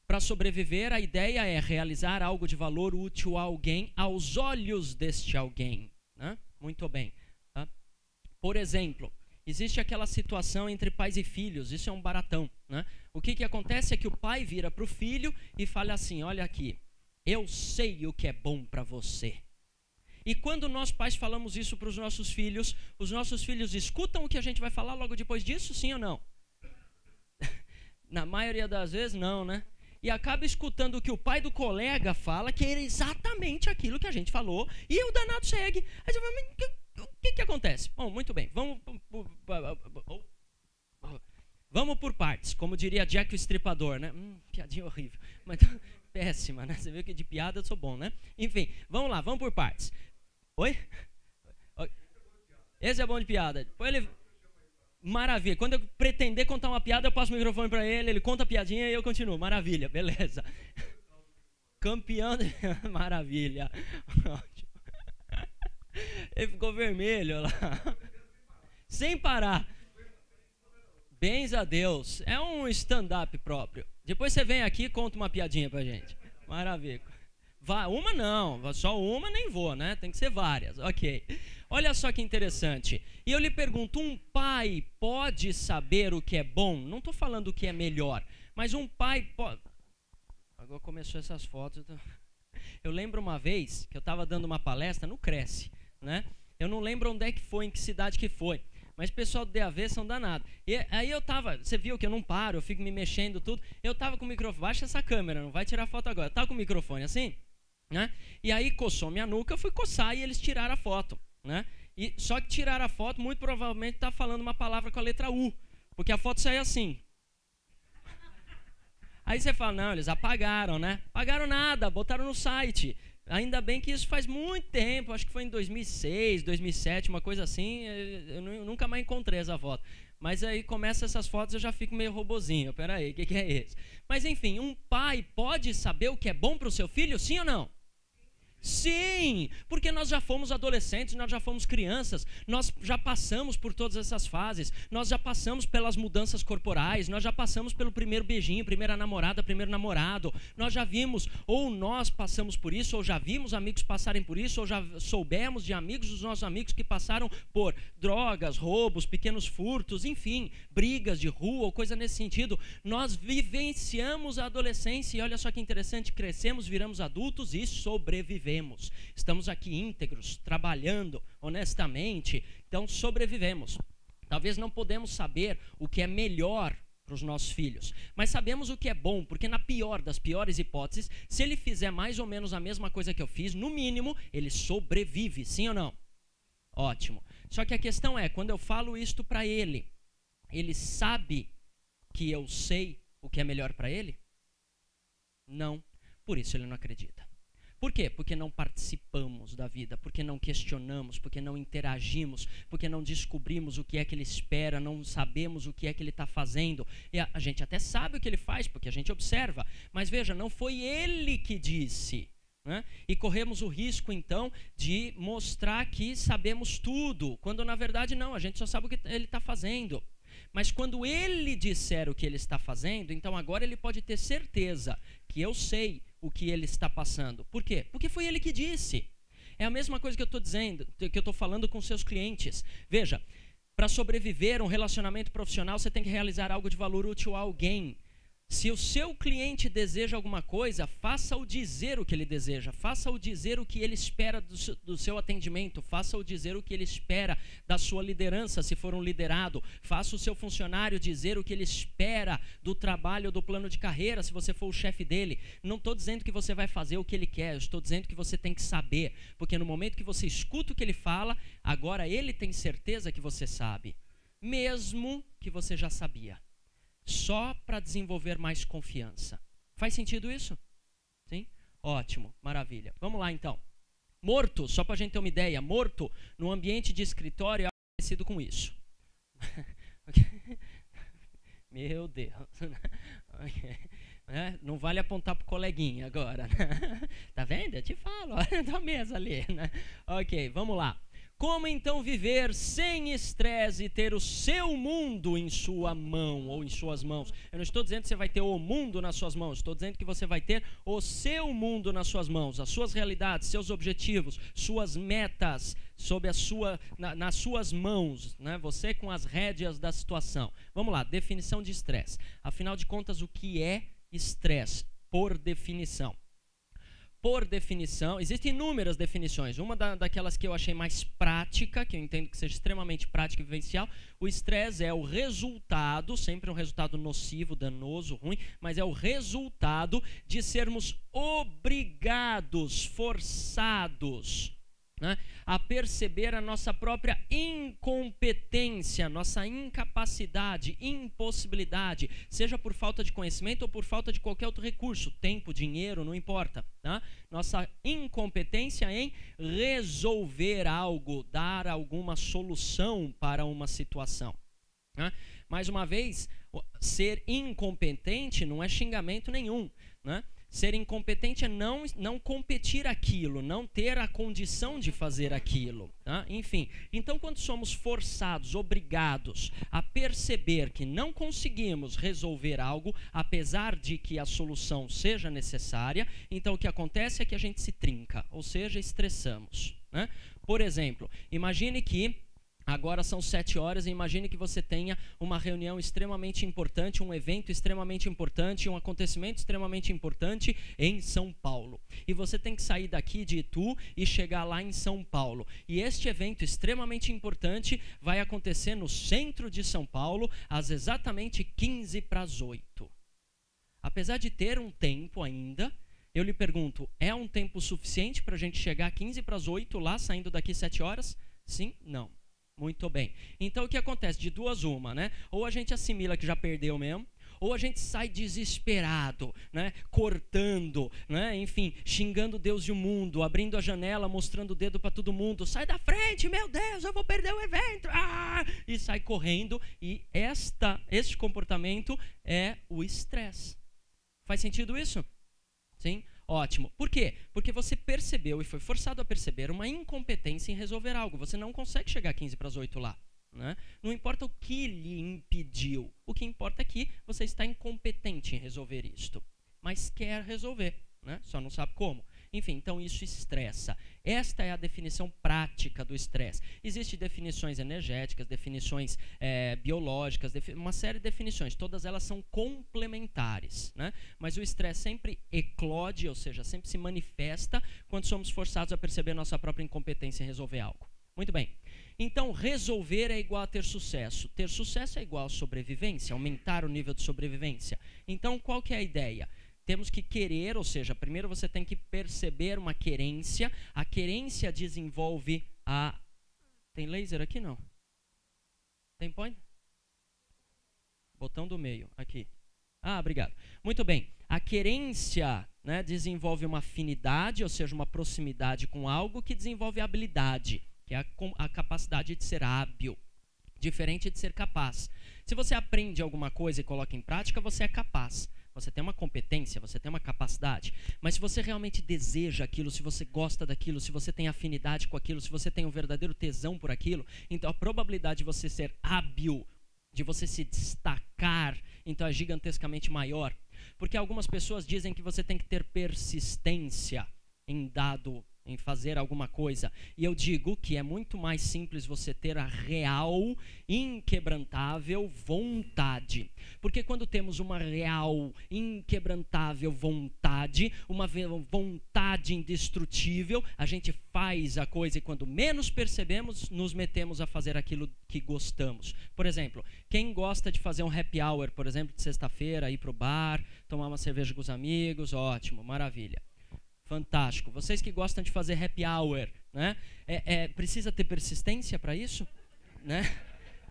para sobreviver, a ideia é realizar algo de valor útil a alguém aos olhos deste alguém. Né? Muito bem. Tá? Por exemplo, existe aquela situação entre pais e filhos, isso é um baratão. Né? O que acontece é que o pai vira para o filho e fala assim, olha aqui, eu sei o que é bom para você. E quando nós pais falamos isso para os nossos filhos escutam o que a gente vai falar logo depois disso, sim ou não? Na maioria das vezes, não, né? E acaba escutando o que o pai do colega fala, que é exatamente aquilo que a gente falou, e o danado segue. Aí você fala, o que acontece? Bom, muito bem, vamos por partes, como diria Jack o Estripador, né? Piadinha horrível, mas péssima, né? Você viu que de piada eu sou bom, né? Enfim, vamos lá, vamos por partes. Oi? Esse é bom de piada. Depois ele... Maravilha, quando eu pretender contar uma piada, eu passo o microfone para ele, ele conta a piadinha e eu continuo. Maravilha, beleza. Campeão de... Maravilha. Ele ficou vermelho lá. Sem parar. Bens a Deus. É um stand-up próprio. Depois você vem aqui e conta uma piadinha pra gente. Maravilha. Uma não, só uma nem vou, né? Tem que ser várias. Ok. Olha só que interessante. E eu lhe pergunto, um pai pode saber o que é bom? Não estou falando o que é melhor, mas um pai pode... Agora começou essas fotos. Eu lembro uma vez que eu estava dando uma palestra no Cresce, né? Eu não lembro onde é que foi, em que cidade que foi, mas o pessoal do DAV são danados. E aí eu tava, você viu que eu não paro, eu fico me mexendo tudo. Eu tava com o microfone, baixa essa câmera, não vai tirar foto agora. Eu tava com o microfone assim, né? E aí coçou minha nuca, eu fui coçar e eles tiraram a foto, né? E só que tiraram a foto, muito provavelmente tá falando uma palavra com a letra U, porque a foto saiu assim. Aí você fala, não, eles apagaram, né? Apagaram nada, botaram no site. Ainda bem que isso faz muito tempo, acho que foi em 2006, 2007, uma coisa assim, eu nunca mais encontrei essa foto. Mas aí começa essas fotos, eu já fico meio robozinho, peraí, o que é esse? Mas enfim, um pai pode saber o que é bom para o seu filho, sim ou não? Sim, porque nós já fomos adolescentes, nós já fomos crianças, nós já passamos por todas essas fases, nós já passamos pelas mudanças corporais, nós já passamos pelo primeiro beijinho, primeira namorada, primeiro namorado, nós já vimos, ou nós passamos por isso, ou já vimos amigos passarem por isso, ou já soubemos de amigos dos nossos amigos que passaram por drogas, roubos, pequenos furtos, enfim, brigas de rua ou coisa nesse sentido. Nós vivenciamos a adolescência e olha só que interessante, crescemos, viramos adultos e sobrevivemos. Estamos aqui íntegros, trabalhando honestamente, então sobrevivemos. Talvez não podemos saber o que é melhor para os nossos filhos, mas sabemos o que é bom, porque na pior das piores hipóteses, se ele fizer mais ou menos a mesma coisa que eu fiz, no mínimo, ele sobrevive, sim ou não? Ótimo. Só que a questão é, quando eu falo isto para ele, ele sabe que eu sei o que é melhor para ele? Não. Por isso ele não acredita. Por quê? Porque não participamos da vida, porque não questionamos, porque não interagimos, porque não descobrimos o que é que ele espera, não sabemos o que é que ele está fazendo. E a gente até sabe o que ele faz, porque a gente observa. Mas veja, não foi ele que disse. Né? E corremos o risco, então, de mostrar que sabemos tudo, quando na verdade não, a gente só sabe o que ele está fazendo. Mas quando ele disser o que ele está fazendo, então agora ele pode ter certeza que eu sei o que ele está passando. Por quê? Porque foi ele que disse. É a mesma coisa que eu estou dizendo, que eu estou falando com seus clientes. Veja, para sobreviver a um relacionamento profissional, você tem que realizar algo de valor útil a alguém. Se o seu cliente deseja alguma coisa, faça-o dizer o que ele deseja, faça-o dizer o que ele espera do seu atendimento, faça-o dizer o que ele espera da sua liderança, se for um liderado, faça o seu funcionário dizer o que ele espera do trabalho, do plano de carreira, se você for o chefe dele. Não estou dizendo que você vai fazer o que ele quer, eu estou dizendo que você tem que saber, porque no momento que você escuta o que ele fala, agora ele tem certeza que você sabe, mesmo que você já sabia. Só para desenvolver mais confiança. Faz sentido isso? Sim? Ótimo, maravilha. Vamos lá então. Morto, só para a gente ter uma ideia, morto no ambiente de escritório é parecido com isso. Meu Deus. Não vale apontar para o coleguinha agora. Tá vendo? Eu te falo, olha da mesa ali. Ok, vamos lá. Como então viver sem estresse e ter o seu mundo em sua mão ou em suas mãos? Eu não estou dizendo que você vai ter o mundo nas suas mãos, estou dizendo que você vai ter o seu mundo nas suas mãos, as suas realidades, seus objetivos, suas metas nas suas mãos, né? Você com as rédeas da situação. Vamos lá, definição de estresse. Afinal de contas, o que é estresse? Por definição. Por definição, existem inúmeras definições. Uma daquelas que eu achei mais prática, que eu entendo que seja extremamente prática e vivencial, o estresse é o resultado, sempre um resultado nocivo, danoso, ruim, mas é o resultado de sermos obrigados, forçados, né, a perceber a nossa própria incompetência, nossa incapacidade, impossibilidade, seja por falta de conhecimento ou por falta de qualquer outro recurso, tempo, dinheiro, não importa, tá? Nossa incompetência em resolver algo, dar alguma solução para uma situação, né? Mais uma vez, ser incompetente não é xingamento nenhum, né? Ser incompetente é não competir aquilo, não ter a condição de fazer aquilo, tá? Enfim, então quando somos forçados, obrigados a perceber que não conseguimos resolver algo, apesar de que a solução seja necessária, então o que acontece é que a gente se trinca, ou seja, estressamos, né? Por exemplo, imagine que agora são 7 horas e imagine que você tenha uma reunião extremamente importante, um evento extremamente importante, um acontecimento extremamente importante em São Paulo. E você tem que sair daqui de Itu e chegar lá em São Paulo. E este evento extremamente importante vai acontecer no centro de São Paulo às exatamente 7:45. Apesar de ter um tempo ainda, eu lhe pergunto, é um tempo suficiente para a gente chegar 7:45 lá, saindo daqui 7 horas? Sim? Não. Muito bem. Então o que acontece? De duas uma, né? Ou a gente assimila que já perdeu mesmo, ou a gente sai desesperado, né? Cortando, né? Enfim, xingando Deus e o mundo, abrindo a janela, mostrando o dedo para todo mundo. Sai da frente, meu Deus, eu vou perder o evento. Ah! E sai correndo. E este comportamento é o estresse. Faz sentido isso? Sim? Ótimo. Por quê? Porque você percebeu e foi forçado a perceber uma incompetência em resolver algo. Você não consegue chegar 7:45 lá, né? Não importa o que lhe impediu. O que importa é que você está incompetente em resolver isto. Mas quer resolver, né? Só não sabe como. Enfim, então isso estressa. Esta é a definição prática do estresse. Existem definições energéticas, definições biológicas, uma série de definições. Todas elas são complementares, né? Mas o estresse sempre eclode, ou seja, sempre se manifesta quando somos forçados a perceber nossa própria incompetência em resolver algo. Muito bem. Então, resolver é igual a ter sucesso. Ter sucesso é igual a sobrevivência, aumentar o nível de sobrevivência. Então, qual que é a ideia? Temos que querer, ou seja, primeiro você tem que perceber uma querência. A querência desenvolve a... Tem laser aqui? Não. Tem point? Botão do meio, aqui. Ah, obrigado. Muito bem. A querência, né, desenvolve uma afinidade, ou seja, uma proximidade com algo que desenvolve a habilidade, que é a capacidade de ser hábil, diferente de ser capaz. Se você aprende alguma coisa e coloca em prática, você é capaz. Você tem uma competência, você tem uma capacidade, mas se você realmente deseja aquilo, se você gosta daquilo, se você tem afinidade com aquilo, se você tem um verdadeiro tesão por aquilo, então a probabilidade de você ser hábil, de você se destacar, então é gigantescamente maior. Porque algumas pessoas dizem que você tem que ter persistência em dado em fazer alguma coisa. E eu digo que é muito mais simples você ter a real, inquebrantável vontade. Porque quando temos uma real, inquebrantável vontade, uma vontade indestrutível, a gente faz a coisa e quando menos percebemos, nos metemos a fazer aquilo que gostamos. Por exemplo, quem gosta de fazer um happy hour, por exemplo, de sexta-feira, ir para o bar, tomar uma cerveja com os amigos, ótimo, maravilha. Fantástico. Vocês que gostam de fazer happy hour, né? Precisa ter persistência para isso? Né?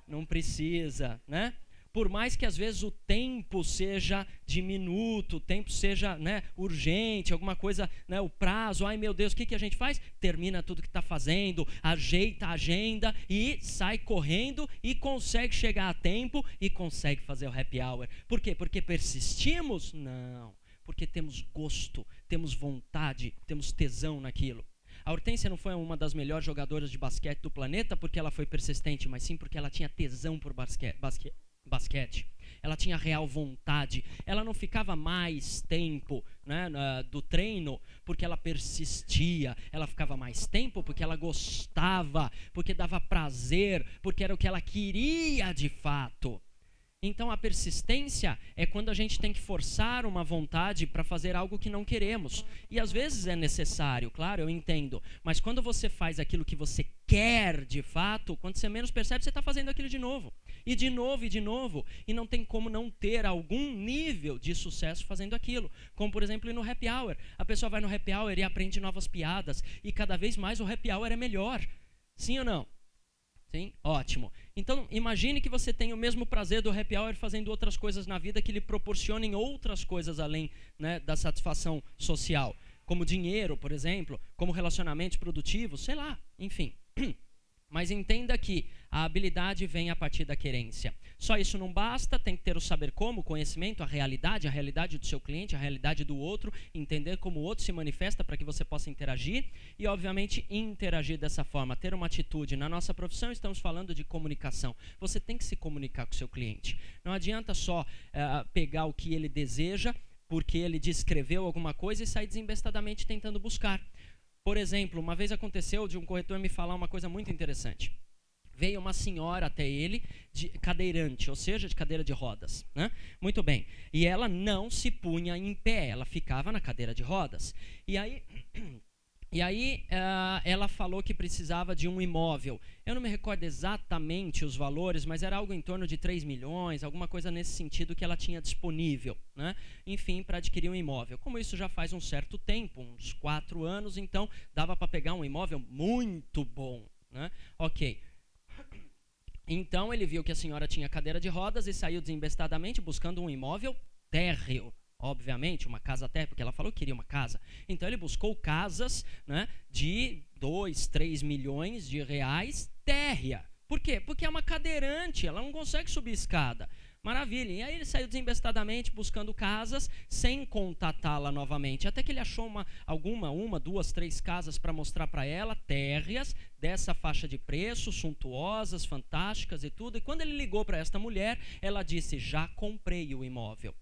Não precisa, né? Por mais que às vezes o tempo seja diminuto, o tempo seja, né, urgente, alguma coisa, né, o prazo, ai meu Deus, o que a gente faz? Termina tudo que está fazendo, ajeita a agenda e sai correndo e consegue chegar a tempo e consegue fazer o happy hour. Por quê? Porque persistimos? Não. Porque temos gosto, temos vontade, temos tesão naquilo. A Hortência não foi uma das melhores jogadoras de basquete do planeta porque ela foi persistente, mas sim porque ela tinha tesão por basquete. Ela tinha real vontade. Ela não ficava mais tempo, né, do treino porque ela persistia. Ela ficava mais tempo porque ela gostava, porque dava prazer, porque era o que ela queria de fato. Então a persistência é quando a gente tem que forçar uma vontade para fazer algo que não queremos. E às vezes é necessário, claro, eu entendo. Mas quando você faz aquilo que você quer de fato, quando você menos percebe, você está fazendo aquilo de novo. E de novo, e de novo. E não tem como não ter algum nível de sucesso fazendo aquilo. Como, por exemplo, ir no happy hour. A pessoa vai no happy hour e aprende novas piadas. E cada vez mais o happy hour é melhor. Sim ou não? Sim? Ótimo. Então, imagine que você tem o mesmo prazer do happy hour fazendo outras coisas na vida que lhe proporcionem outras coisas além, né, da satisfação social. Como dinheiro, por exemplo, como relacionamentos produtivos, sei lá, enfim. Mas entenda que a habilidade vem a partir da querência. Só isso não basta, tem que ter o saber como, o conhecimento, a realidade do seu cliente, a realidade do outro, entender como o outro se manifesta para que você possa interagir e, obviamente, interagir dessa forma, ter uma atitude. Na nossa profissão, estamos falando de comunicação. Você tem que se comunicar com o seu cliente. Não adianta só pegar o que ele deseja, porque ele descreveu alguma coisa e sair desembestadamente tentando buscar. Por exemplo, uma vez aconteceu de um corretor me falar uma coisa muito interessante. Veio uma senhora até ele, de cadeirante, ou seja, de cadeira de rodas, né? Muito bem. E ela não se punha em pé, ela ficava na cadeira de rodas. E aí ela falou que precisava de um imóvel. Eu não me recordo exatamente os valores, mas era algo em torno de 3 milhões, alguma coisa nesse sentido que ela tinha disponível, né? Enfim, para adquirir um imóvel. Como isso já faz um certo tempo, uns 4 anos, então dava para pegar um imóvel muito bom, né? Ok. Então ele viu que a senhora tinha cadeira de rodas e saiu desembestadamente buscando um imóvel térreo. Obviamente, uma casa térrea, porque ela falou que queria uma casa. Então ele buscou casas, né, de 2, 3 milhões de reais térrea. Por quê? Porque é uma cadeirante, ela não consegue subir escada. Maravilha. E aí ele saiu desembestadamente buscando casas sem contatá-la novamente. Até que ele achou uma, 2, 3 casas para mostrar para ela, térreas, dessa faixa de preço, suntuosas, fantásticas e tudo. E quando ele ligou para esta mulher, ela disse, já comprei o imóvel.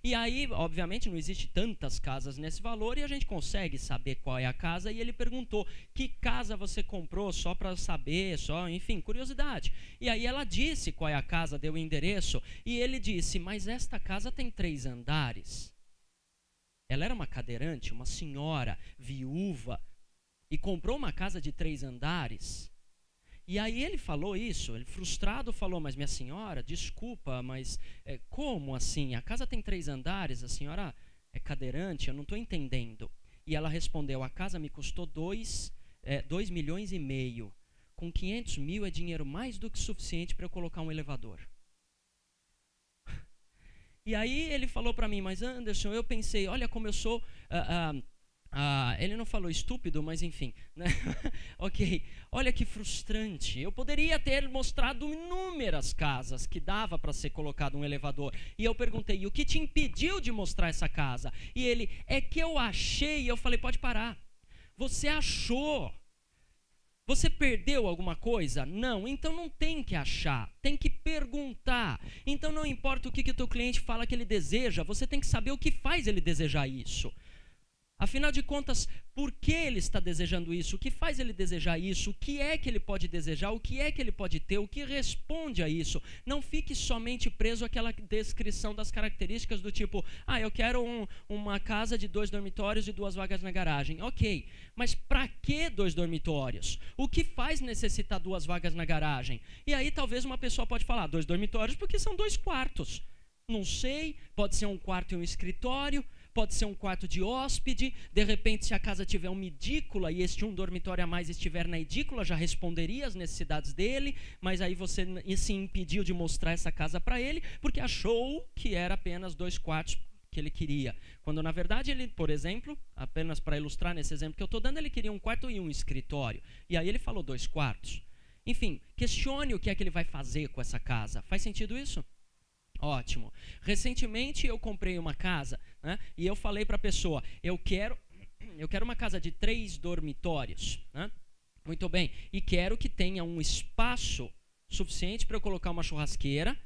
E aí, obviamente, não existe tantas casas nesse valor e a gente consegue saber qual é a casa. E ele perguntou, que casa você comprou? Só para saber, enfim, curiosidade. E aí ela disse qual é a casa, deu o endereço. E ele disse, mas esta casa tem 3 andares. Ela era uma cadeirante, uma senhora, viúva, e comprou uma casa de 3 andares. E aí ele falou isso, ele frustrado falou, mas minha senhora, desculpa, mas como assim? A casa tem 3 andares, a senhora é cadeirante, eu não estou entendendo. E ela respondeu, a casa me custou 2 milhões e meio. Com 500 mil é dinheiro mais do que suficiente para eu colocar um elevador. E aí ele falou para mim, mas Anderson, eu pensei, olha como eu sou... ele não falou estúpido, mas enfim, né? Ok, olha que frustrante. Eu poderia ter mostrado inúmeras casas que dava para ser colocado um elevador. E eu perguntei, e o que te impediu de mostrar essa casa? E ele, é que eu achei. E eu falei, pode parar. Você achou. Você perdeu alguma coisa? Não, então não tem que achar, tem que perguntar. Então não importa o que o teu cliente fala que ele deseja, você tem que saber o que faz ele desejar isso. Afinal de contas, por que ele está desejando isso? O que faz ele desejar isso? O que é que ele pode desejar? O que é que ele pode ter? O que responde a isso? Não fique somente preso àquela descrição das características do tipo, eu quero uma casa de 2 dormitórios e 2 vagas na garagem. Ok, mas para que 2 dormitórios? O que faz necessitar 2 vagas na garagem? E aí talvez uma pessoa pode falar, 2 dormitórios porque são 2 quartos. Não sei, pode ser um quarto e um escritório, pode ser um quarto de hóspede, de repente se a casa tiver uma edícula e este um dormitório a mais estiver na edícula, já responderia às necessidades dele, mas aí você se impediu de mostrar essa casa para ele, porque achou que era apenas 2 quartos que ele queria. Quando na verdade ele, por exemplo, apenas para ilustrar nesse exemplo que eu estou dando, ele queria um quarto e um escritório, e aí ele falou 2 quartos. Enfim, questione o que é que ele vai fazer com essa casa. Faz sentido isso? Ótimo. Recentemente eu comprei uma casa, né, e eu falei para a pessoa, eu quero uma casa de 3 dormitórios. Né? Muito bem. E quero que tenha um espaço suficiente para eu colocar uma churrasqueira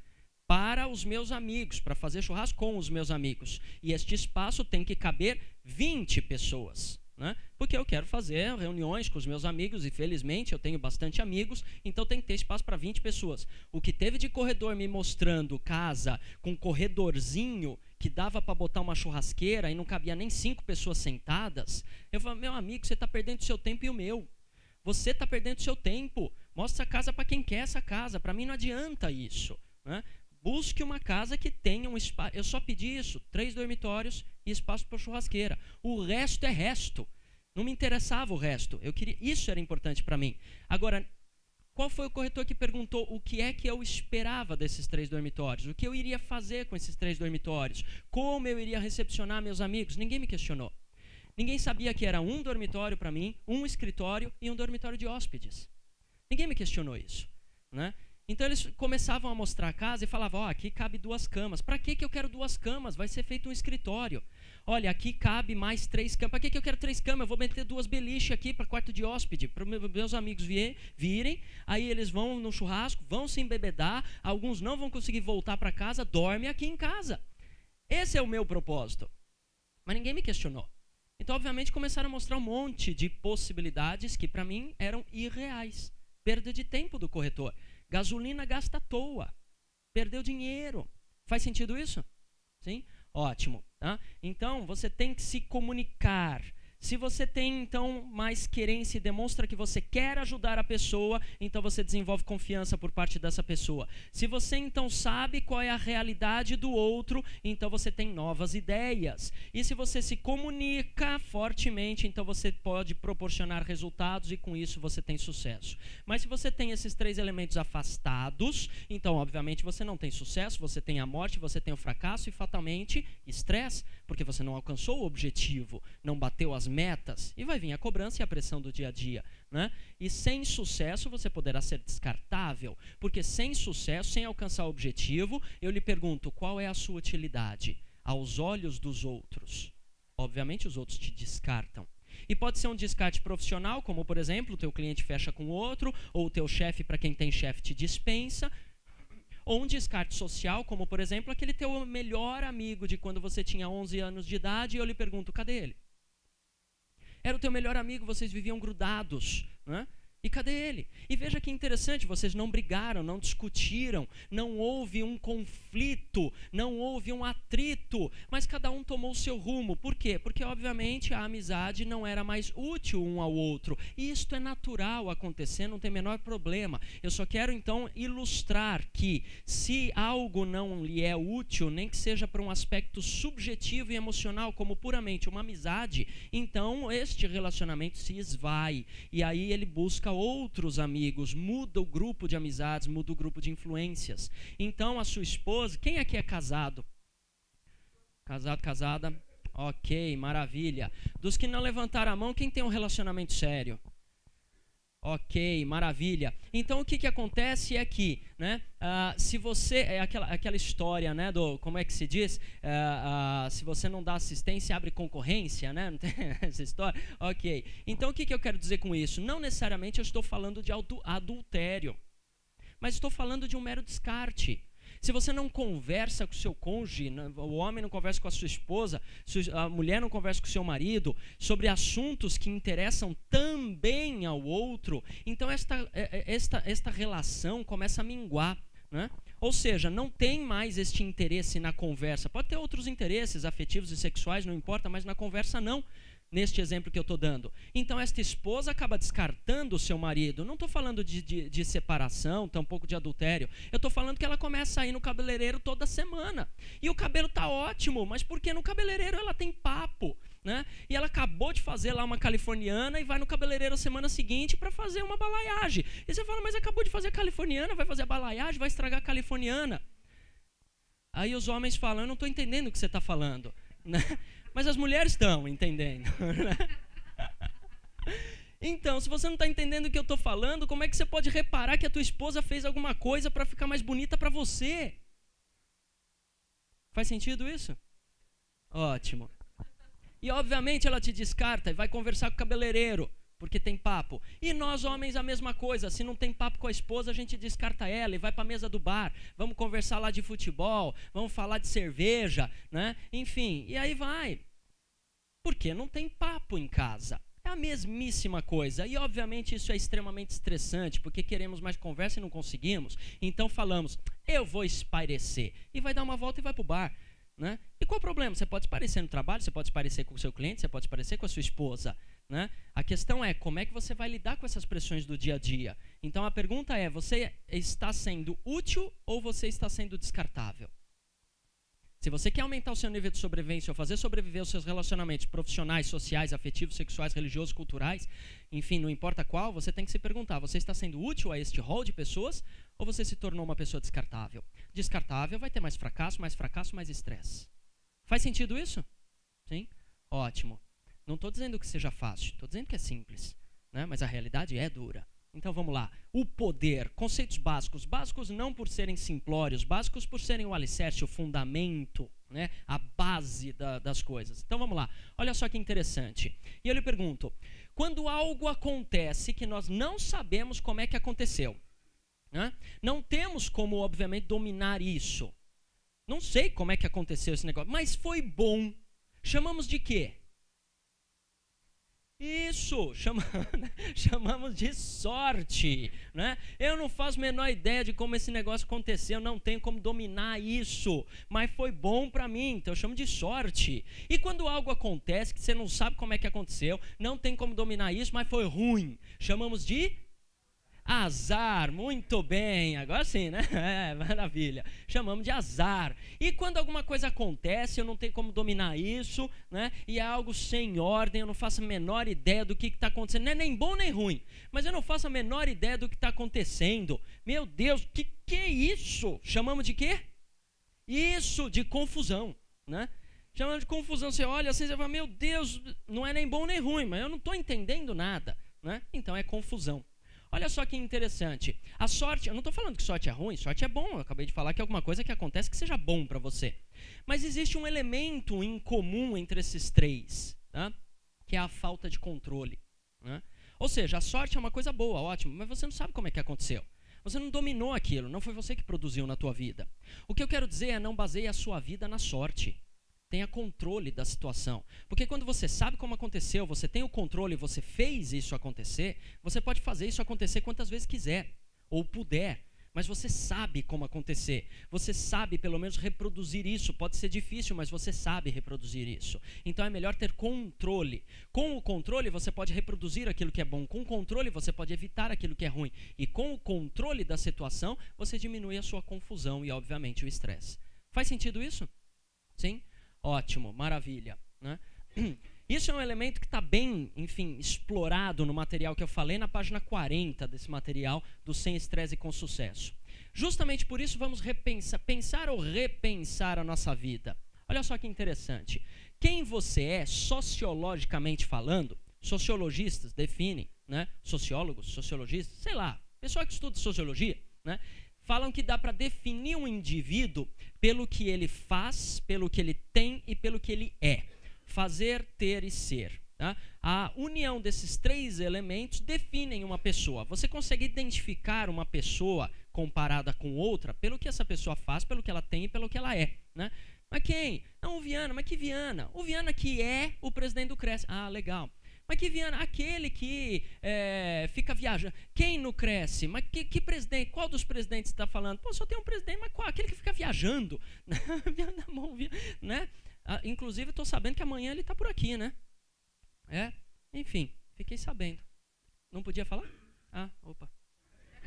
para os meus amigos, para fazer churrasco com os meus amigos. E este espaço tem que caber 20 pessoas. Né? Porque eu quero fazer reuniões com os meus amigos e felizmente eu tenho bastante amigos, então tem que ter espaço para 20 pessoas. O que teve de corredor me mostrando casa com corredorzinho que dava para botar uma churrasqueira e não cabia nem 5 pessoas sentadas, eu falo, meu amigo, você está perdendo o seu tempo e o meu. Você está perdendo o seu tempo. Mostra a casa para quem quer essa casa. Para mim não adianta isso. Né? Busque uma casa que tenha um espaço. Eu só pedi isso, 3 dormitórios e espaço para churrasqueira. O resto é resto. Não me interessava o resto. Eu queria, isso era importante para mim. Agora, qual foi o corretor que perguntou o que é que eu esperava desses 3 dormitórios? O que eu iria fazer com esses 3 dormitórios? Como eu iria recepcionar meus amigos? Ninguém me questionou. Ninguém sabia que era um dormitório para mim, um escritório e um dormitório de hóspedes. Ninguém me questionou isso. Né? Então eles começavam a mostrar a casa e falavam, aqui cabe 2 camas. Para que eu quero 2 camas? Vai ser feito um escritório. Olha, aqui cabe mais 3 camas. Para que eu quero 3 camas? Eu vou meter 2 beliches aqui para quarto de hóspede, para meus amigos virem, aí eles vão no churrasco, vão se embebedar, alguns não vão conseguir voltar para casa, dorme aqui em casa. Esse é o meu propósito. Mas ninguém me questionou. Então, obviamente, começaram a mostrar um monte de possibilidades que para mim eram irreais. Perda de tempo do corretor. Gasolina gasta à toa. Perdeu dinheiro. Faz sentido isso? Sim? Ótimo. Tá? Então, você tem que se comunicar. Se você tem, então, mais querência e demonstra que você quer ajudar a pessoa, então você desenvolve confiança por parte dessa pessoa. Se você, então, sabe qual é a realidade do outro, então você tem novas ideias. E se você se comunica fortemente, então você pode proporcionar resultados e, com isso, você tem sucesso. Mas se você tem esses 3 elementos afastados, então, obviamente, você não tem sucesso, você tem a morte, você tem o fracasso e, fatalmente, estresse, porque você não alcançou o objetivo, não bateu as metas, e vai vir a cobrança e a pressão do dia a dia. Né? E sem sucesso você poderá ser descartável, porque sem sucesso, sem alcançar o objetivo, eu lhe pergunto, qual é a sua utilidade? Aos olhos dos outros. Obviamente os outros te descartam. E pode ser um descarte profissional, como por exemplo, o teu cliente fecha com outro, ou o teu chefe, para quem tem chefe, te dispensa. Ou um descarte social, como por exemplo, aquele teu melhor amigo de quando você tinha 11 anos de idade e eu lhe pergunto, cadê ele? Era o teu melhor amigo, vocês viviam grudados, né? E cadê ele? E veja que interessante, vocês não brigaram, não discutiram, não houve um conflito, não houve um atrito, mas cada um tomou o seu rumo. Por quê? Porque, obviamente, a amizade não era mais útil um ao outro. E isto é natural acontecer, não tem o menor problema. Eu só quero, então, ilustrar que se algo não lhe é útil, nem que seja para um aspecto subjetivo e emocional, como puramente uma amizade, então este relacionamento se esvai. E aí ele busca outros amigos, muda o grupo de amizades, muda o grupo de influências. Então a sua esposa, quem aqui é casado? Casado, casada? Ok, maravilha. Dos que não levantaram a mão, quem tem um relacionamento sério? Ok, maravilha. Então o que acontece é que, né, se você, é aquela história, né, do, como é que se diz, se você não dá assistência, abre concorrência, né, não tem essa história? Ok, então o que eu quero dizer com isso? Não necessariamente eu estou falando de adultério, mas estou falando de um mero descarte. Se você não conversa com o seu cônjuge, o homem não conversa com a sua esposa, a mulher não conversa com o seu marido sobre assuntos que interessam também ao outro, então esta relação começa a minguar, né? Ou seja, não tem mais este interesse na conversa. Pode ter outros interesses afetivos e sexuais, não importa, mas na conversa não. Neste exemplo que eu estou dando. Então, esta esposa acaba descartando o seu marido. Não estou falando de separação, tampouco de adultério. Eu estou falando que ela começa a ir no cabeleireiro toda semana. E o cabelo está ótimo, mas porque no cabeleireiro ela tem papo, né? E ela acabou de fazer lá uma californiana e vai no cabeleireiro a semana seguinte para fazer uma balaiagem. E você fala, mas acabou de fazer a californiana, vai fazer a balaiagem, vai estragar a californiana. Aí os homens falam, eu não estou entendendo o que você está falando, né? Mas as mulheres estão entendendo. Então, se você não está entendendo o que eu estou falando, como é que você pode reparar que a tua esposa fez alguma coisa para ficar mais bonita para você? Faz sentido isso? Ótimo. E, obviamente, ela te descarta e vai conversar com o cabeleireiro, porque tem papo. E nós, homens, a mesma coisa. Se não tem papo com a esposa, a gente descarta ela e vai para a mesa do bar. Vamos conversar lá de futebol, vamos falar de cerveja, né? Enfim, e aí vai. Porque não tem papo em casa. É a mesmíssima coisa. E, obviamente, isso é extremamente estressante, porque queremos mais conversa e não conseguimos. Então, falamos, eu vou espairecer. E vai dar uma volta e vai para o bar, né? E qual o problema? Você pode espairecer no trabalho, você pode espairecer com o seu cliente, você pode espairecer com a sua esposa, né? A questão é, como é que você vai lidar com essas pressões do dia a dia? Então, a pergunta é, você está sendo útil ou você está sendo descartável? Se você quer aumentar o seu nível de sobrevivência ou fazer sobreviver os seus relacionamentos profissionais, sociais, afetivos, sexuais, religiosos, culturais, enfim, não importa qual, você tem que se perguntar, você está sendo útil a este rol de pessoas ou você se tornou uma pessoa descartável? Descartável vai ter mais fracasso, mais estresse. Faz sentido isso? Sim? Ótimo. Não estou dizendo que seja fácil, estou dizendo que é simples, né? Mas a realidade é dura. Então vamos lá. O poder, conceitos básicos. Básicos não por serem simplórios, básicos por serem o alicerce, o fundamento, né? A base das coisas. Então vamos lá. Olha só que interessante. E eu lhe pergunto, quando algo acontece que nós não sabemos como é que aconteceu, né? Não temos como, obviamente, dominar isso. Não sei como é que aconteceu esse negócio, mas foi bom. Chamamos de quê? Isso, chamamos de sorte, né? Eu não faço a menor ideia de como esse negócio aconteceu, não tenho como dominar isso, mas foi bom para mim, então eu chamo de sorte. E quando algo acontece que você não sabe como é que aconteceu, não tem como dominar isso, mas foi ruim, chamamos de azar. Muito bem, agora sim, né? É, maravilha. Chamamos de azar. E quando alguma coisa acontece, eu não tenho como dominar isso, né? E é algo sem ordem, eu não faço a menor ideia do que está acontecendo. Não é nem bom nem ruim, mas eu não faço a menor ideia do que está acontecendo. Meu Deus, que é isso? Chamamos de quê? Isso, de confusão, né? Chamamos de confusão. Você olha assim, você fala, meu Deus, não é nem bom nem ruim, mas eu não estou entendendo nada, né? Então é confusão. Olha só que interessante. A sorte, eu não estou falando que sorte é ruim, sorte é bom. Eu acabei de falar que é alguma coisa que acontece que seja bom para você. Mas existe um elemento em comum entre esses três, tá? Que é a falta de controle, né? Ou seja, a sorte é uma coisa boa, ótimo, mas você não sabe como é que aconteceu. Você não dominou aquilo, não foi você que produziu na tua vida. O que eu quero dizer é não baseie a sua vida na sorte. Tenha controle da situação. Porque quando você sabe como aconteceu, você tem o controle, você fez isso acontecer, você pode fazer isso acontecer quantas vezes quiser, ou puder, mas você sabe como acontecer. Você sabe pelo menos reproduzir isso. Pode ser difícil, mas você sabe reproduzir isso. Então é melhor ter controle. Com o controle você pode reproduzir aquilo que é bom. Com o controle você pode evitar aquilo que é ruim. E com o controle da situação, você diminui a sua confusão e, obviamente, o estresse. Faz sentido isso? Sim? Ótimo, maravilha, né? Isso é um elemento que está bem, enfim, explorado no material que eu falei na página 40 desse material do Sem Estresse e com Sucesso. Justamente por isso vamos pensar ou repensar a nossa vida. Olha só que interessante. Quem você é, sociologicamente falando, sociologistas definem, né? Sociólogos, sociologistas, sei lá, pessoal que estuda sociologia, né? Falam que dá para definir um indivíduo pelo que ele faz, pelo que ele tem e pelo que ele é. Fazer, ter e ser. Tá? A união desses três elementos definem uma pessoa. Você consegue identificar uma pessoa comparada com outra pelo que essa pessoa faz, pelo que ela tem e pelo que ela é, né? Mas quem? Não, o Viana. Mas que Viana? O Viana que é o presidente do Cresce. Ah, legal. Mas que Viana? Aquele que fica viajando. Quem no Cresce? Mas que presidente? Qual dos presidentes você está falando? Pô, só tem um presidente, mas qual? Aquele que fica viajando. Né? Inclusive, estou sabendo que amanhã ele está por aqui, né? Enfim, fiquei sabendo. Não podia falar? Ah, opa.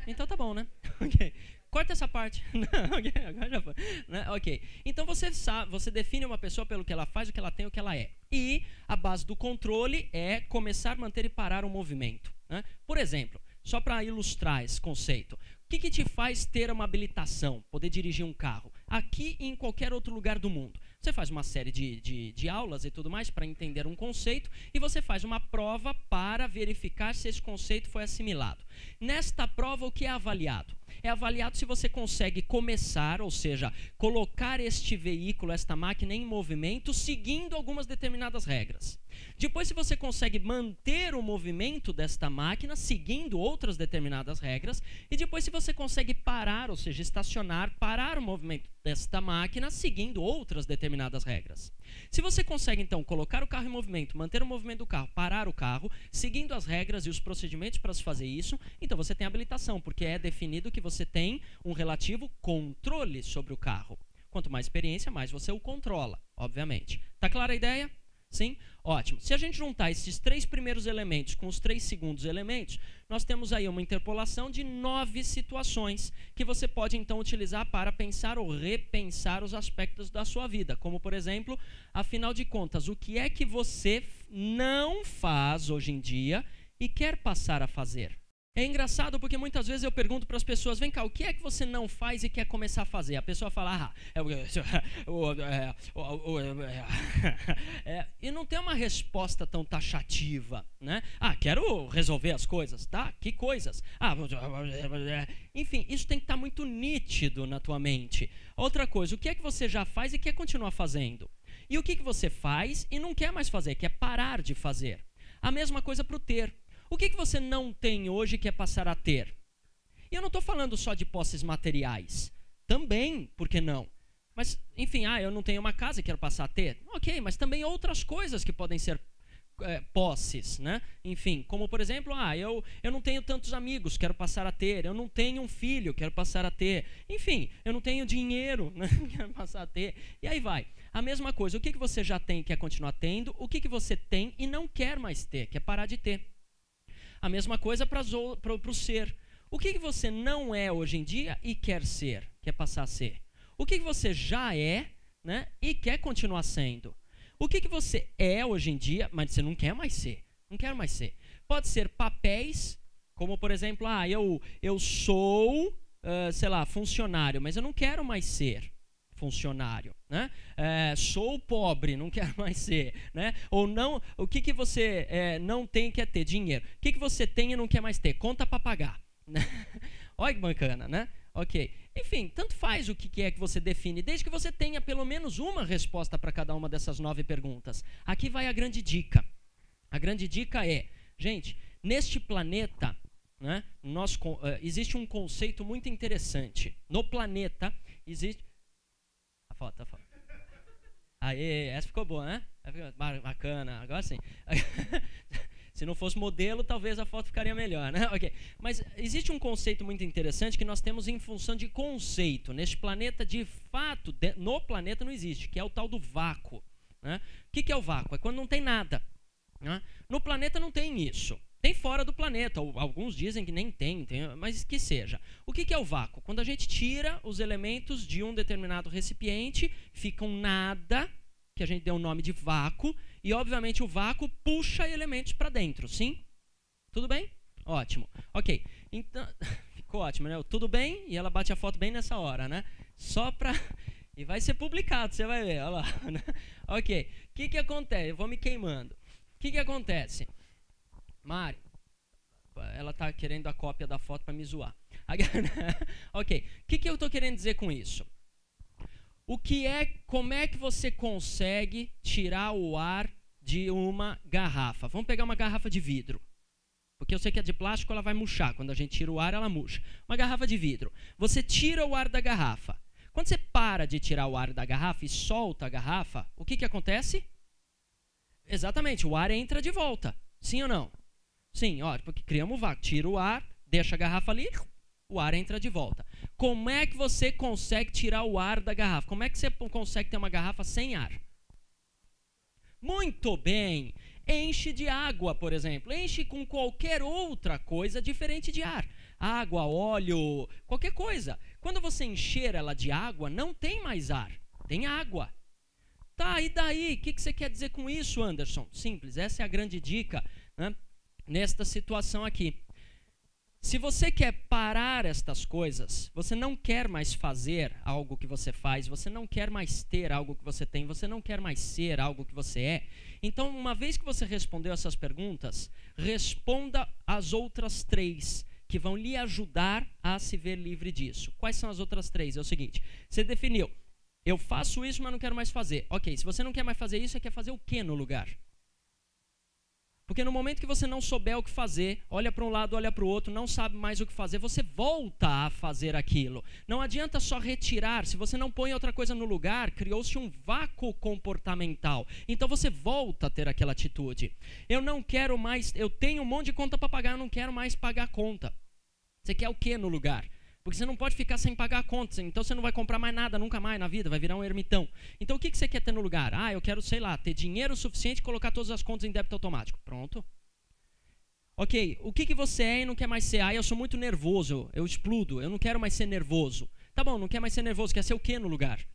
Então tá bom, né? Ok. Corta essa parte. Não, okay, agora já foi. Né? Ok. Então você define uma pessoa pelo que ela faz, o que ela tem, o que ela é. E a base do controle é começar, manter e parar um movimento. Né? Por exemplo, só para ilustrar esse conceito, o que te faz ter uma habilitação, poder dirigir um carro? Aqui e em qualquer outro lugar do mundo. Você faz uma série de aulas e tudo mais para entender um conceito e você faz uma prova para verificar se esse conceito foi assimilado. Nesta prova, o que é avaliado? É avaliado se você consegue começar, ou seja, colocar este veículo, esta máquina em movimento, seguindo algumas determinadas regras. Depois, se você consegue manter o movimento desta máquina, seguindo outras determinadas regras. E depois, se você consegue parar, ou seja, estacionar, parar o movimento desta máquina, seguindo outras determinadas regras. Se você consegue, então, colocar o carro em movimento, manter o movimento do carro, parar o carro, seguindo as regras e os procedimentos para se fazer isso, então você tem habilitação, porque é definido que você tem um relativo controle sobre o carro. Quanto mais experiência, mais você o controla, obviamente. Tá clara a ideia? Sim? Ótimo. Se a gente juntar esses 3 primeiros elementos com os 3 segundos elementos, nós temos aí uma interpolação de 9 situações que você pode então utilizar para pensar ou repensar os aspectos da sua vida. Como, por exemplo, afinal de contas, o que é que você não faz hoje em dia e quer passar a fazer? É engraçado porque muitas vezes eu pergunto para as pessoas, vem cá, o que é que você não faz e quer começar a fazer? A pessoa fala, e não tem uma resposta tão taxativa, né? Quero resolver as coisas, tá? Que coisas? Enfim, isso tem que estar muito nítido na tua mente. Outra coisa, o que é que você já faz e quer continuar fazendo? E o que você faz e não quer mais fazer, quer parar de fazer? A mesma coisa para o ter. O que você não tem hoje e quer passar a ter? E eu não estou falando só de posses materiais. Também, por que não? Mas, enfim, eu não tenho uma casa e quero passar a ter. Ok, mas também outras coisas que podem ser posses, né? Enfim, como por exemplo, eu não tenho tantos amigos, quero passar a ter. Eu não tenho um filho, quero passar a ter. Enfim, eu não tenho dinheiro, né? Quero passar a ter. E aí vai. A mesma coisa, o que você já tem e quer continuar tendo? O que você tem e não quer mais ter, quer parar de ter? A mesma coisa para o ser. O que você não é hoje em dia e quer ser, quer passar a ser? O que você já é, né, e quer continuar sendo? O que você é hoje em dia, mas você não quer mais ser? Não quer mais ser. Pode ser papéis, como por exemplo, eu sou, sei lá, funcionário, mas eu não quero mais ser funcionário, né? Sou pobre, não quero mais ser, né? Ou não, o que você não tem e quer ter? Dinheiro. O que você tem e não quer mais ter? Conta para pagar. Né? Olha que bacana, né? Ok. Enfim, tanto faz o que é que você define, desde que você tenha pelo menos uma resposta para cada uma dessas 9 perguntas. Aqui vai a grande dica. A grande dica é, gente, neste planeta, né, existe um conceito muito interessante. No planeta existe... A foto. Aê, essa ficou boa, né? Bacana, agora sim. Se não fosse modelo, talvez a foto ficaria melhor, né? Ok. Mas existe um conceito muito interessante que nós temos em função de conceito. Neste planeta, de fato, no planeta não existe, que é o tal do vácuo. Né? O que é o vácuo? É quando não tem nada. Né? No planeta não tem isso. Tem fora do planeta, alguns dizem que nem tem, mas que seja. O que é o vácuo? Quando a gente tira os elementos de um determinado recipiente, fica um nada, que a gente deu o nome de vácuo, e obviamente o vácuo puxa elementos para dentro, sim? Tudo bem? Ótimo. Ok, então, ficou ótimo, né? Tudo bem? E ela bate a foto bem nessa hora, né? Só para... E vai ser publicado, você vai ver, olha lá. Ok, o que acontece? Eu vou me queimando. O que acontece? Mari, ela está querendo a cópia da foto para me zoar. Ok, o que eu estou querendo dizer com isso? Como é que você consegue tirar o ar de uma garrafa? Vamos pegar uma garrafa de vidro. Porque eu sei que a de plástico ela vai murchar. Quando a gente tira o ar, ela murcha. Uma garrafa de vidro. Você tira o ar da garrafa. Quando você para de tirar o ar da garrafa e solta a garrafa, o que acontece? Exatamente, o ar entra de volta. Sim ou não? Sim, ó, porque criamos o vácuo. Tira o ar, deixa a garrafa ali, o ar entra de volta. Como é que você consegue tirar o ar da garrafa? Como é que você consegue ter uma garrafa sem ar? Muito bem. Enche de água, por exemplo. Enche com qualquer outra coisa diferente de ar. Água, óleo, qualquer coisa. Quando você encher ela de água, não tem mais ar. Tem água. Tá, e daí? O que você quer dizer com isso, Anderson? Simples, essa é a grande dica, né, nesta situação aqui. Se você quer parar estas coisas, você não quer mais fazer algo que você faz, você não quer mais ter algo que você tem, você não quer mais ser algo que você é. Então, uma vez que você respondeu essas perguntas, responda as outras 3 que vão lhe ajudar a se ver livre disso. Quais são as outras 3? É o seguinte, você definiu, eu faço isso, mas não quero mais fazer. Ok, se você não quer mais fazer isso, você quer fazer o que no lugar? Porque no momento que você não souber o que fazer, olha para um lado, olha para o outro, não sabe mais o que fazer, você volta a fazer aquilo. Não adianta só retirar, se você não põe outra coisa no lugar, criou-se um vácuo comportamental. Então você volta a ter aquela atitude. Eu não quero mais, eu tenho um monte de conta para pagar, eu não quero mais pagar a conta. Você quer o que no lugar? Porque você não pode ficar sem pagar a conta, então você não vai comprar mais nada, nunca mais na vida, vai virar um ermitão. Então o que você quer ter no lugar? Ah, eu quero, sei lá, ter dinheiro suficiente e colocar todas as contas em débito automático. Pronto. Ok, o que você é e não quer mais ser? Ah, eu sou muito nervoso, eu explodo, eu não quero mais ser nervoso. Tá bom, não quer mais ser nervoso, quer ser o que no lugar?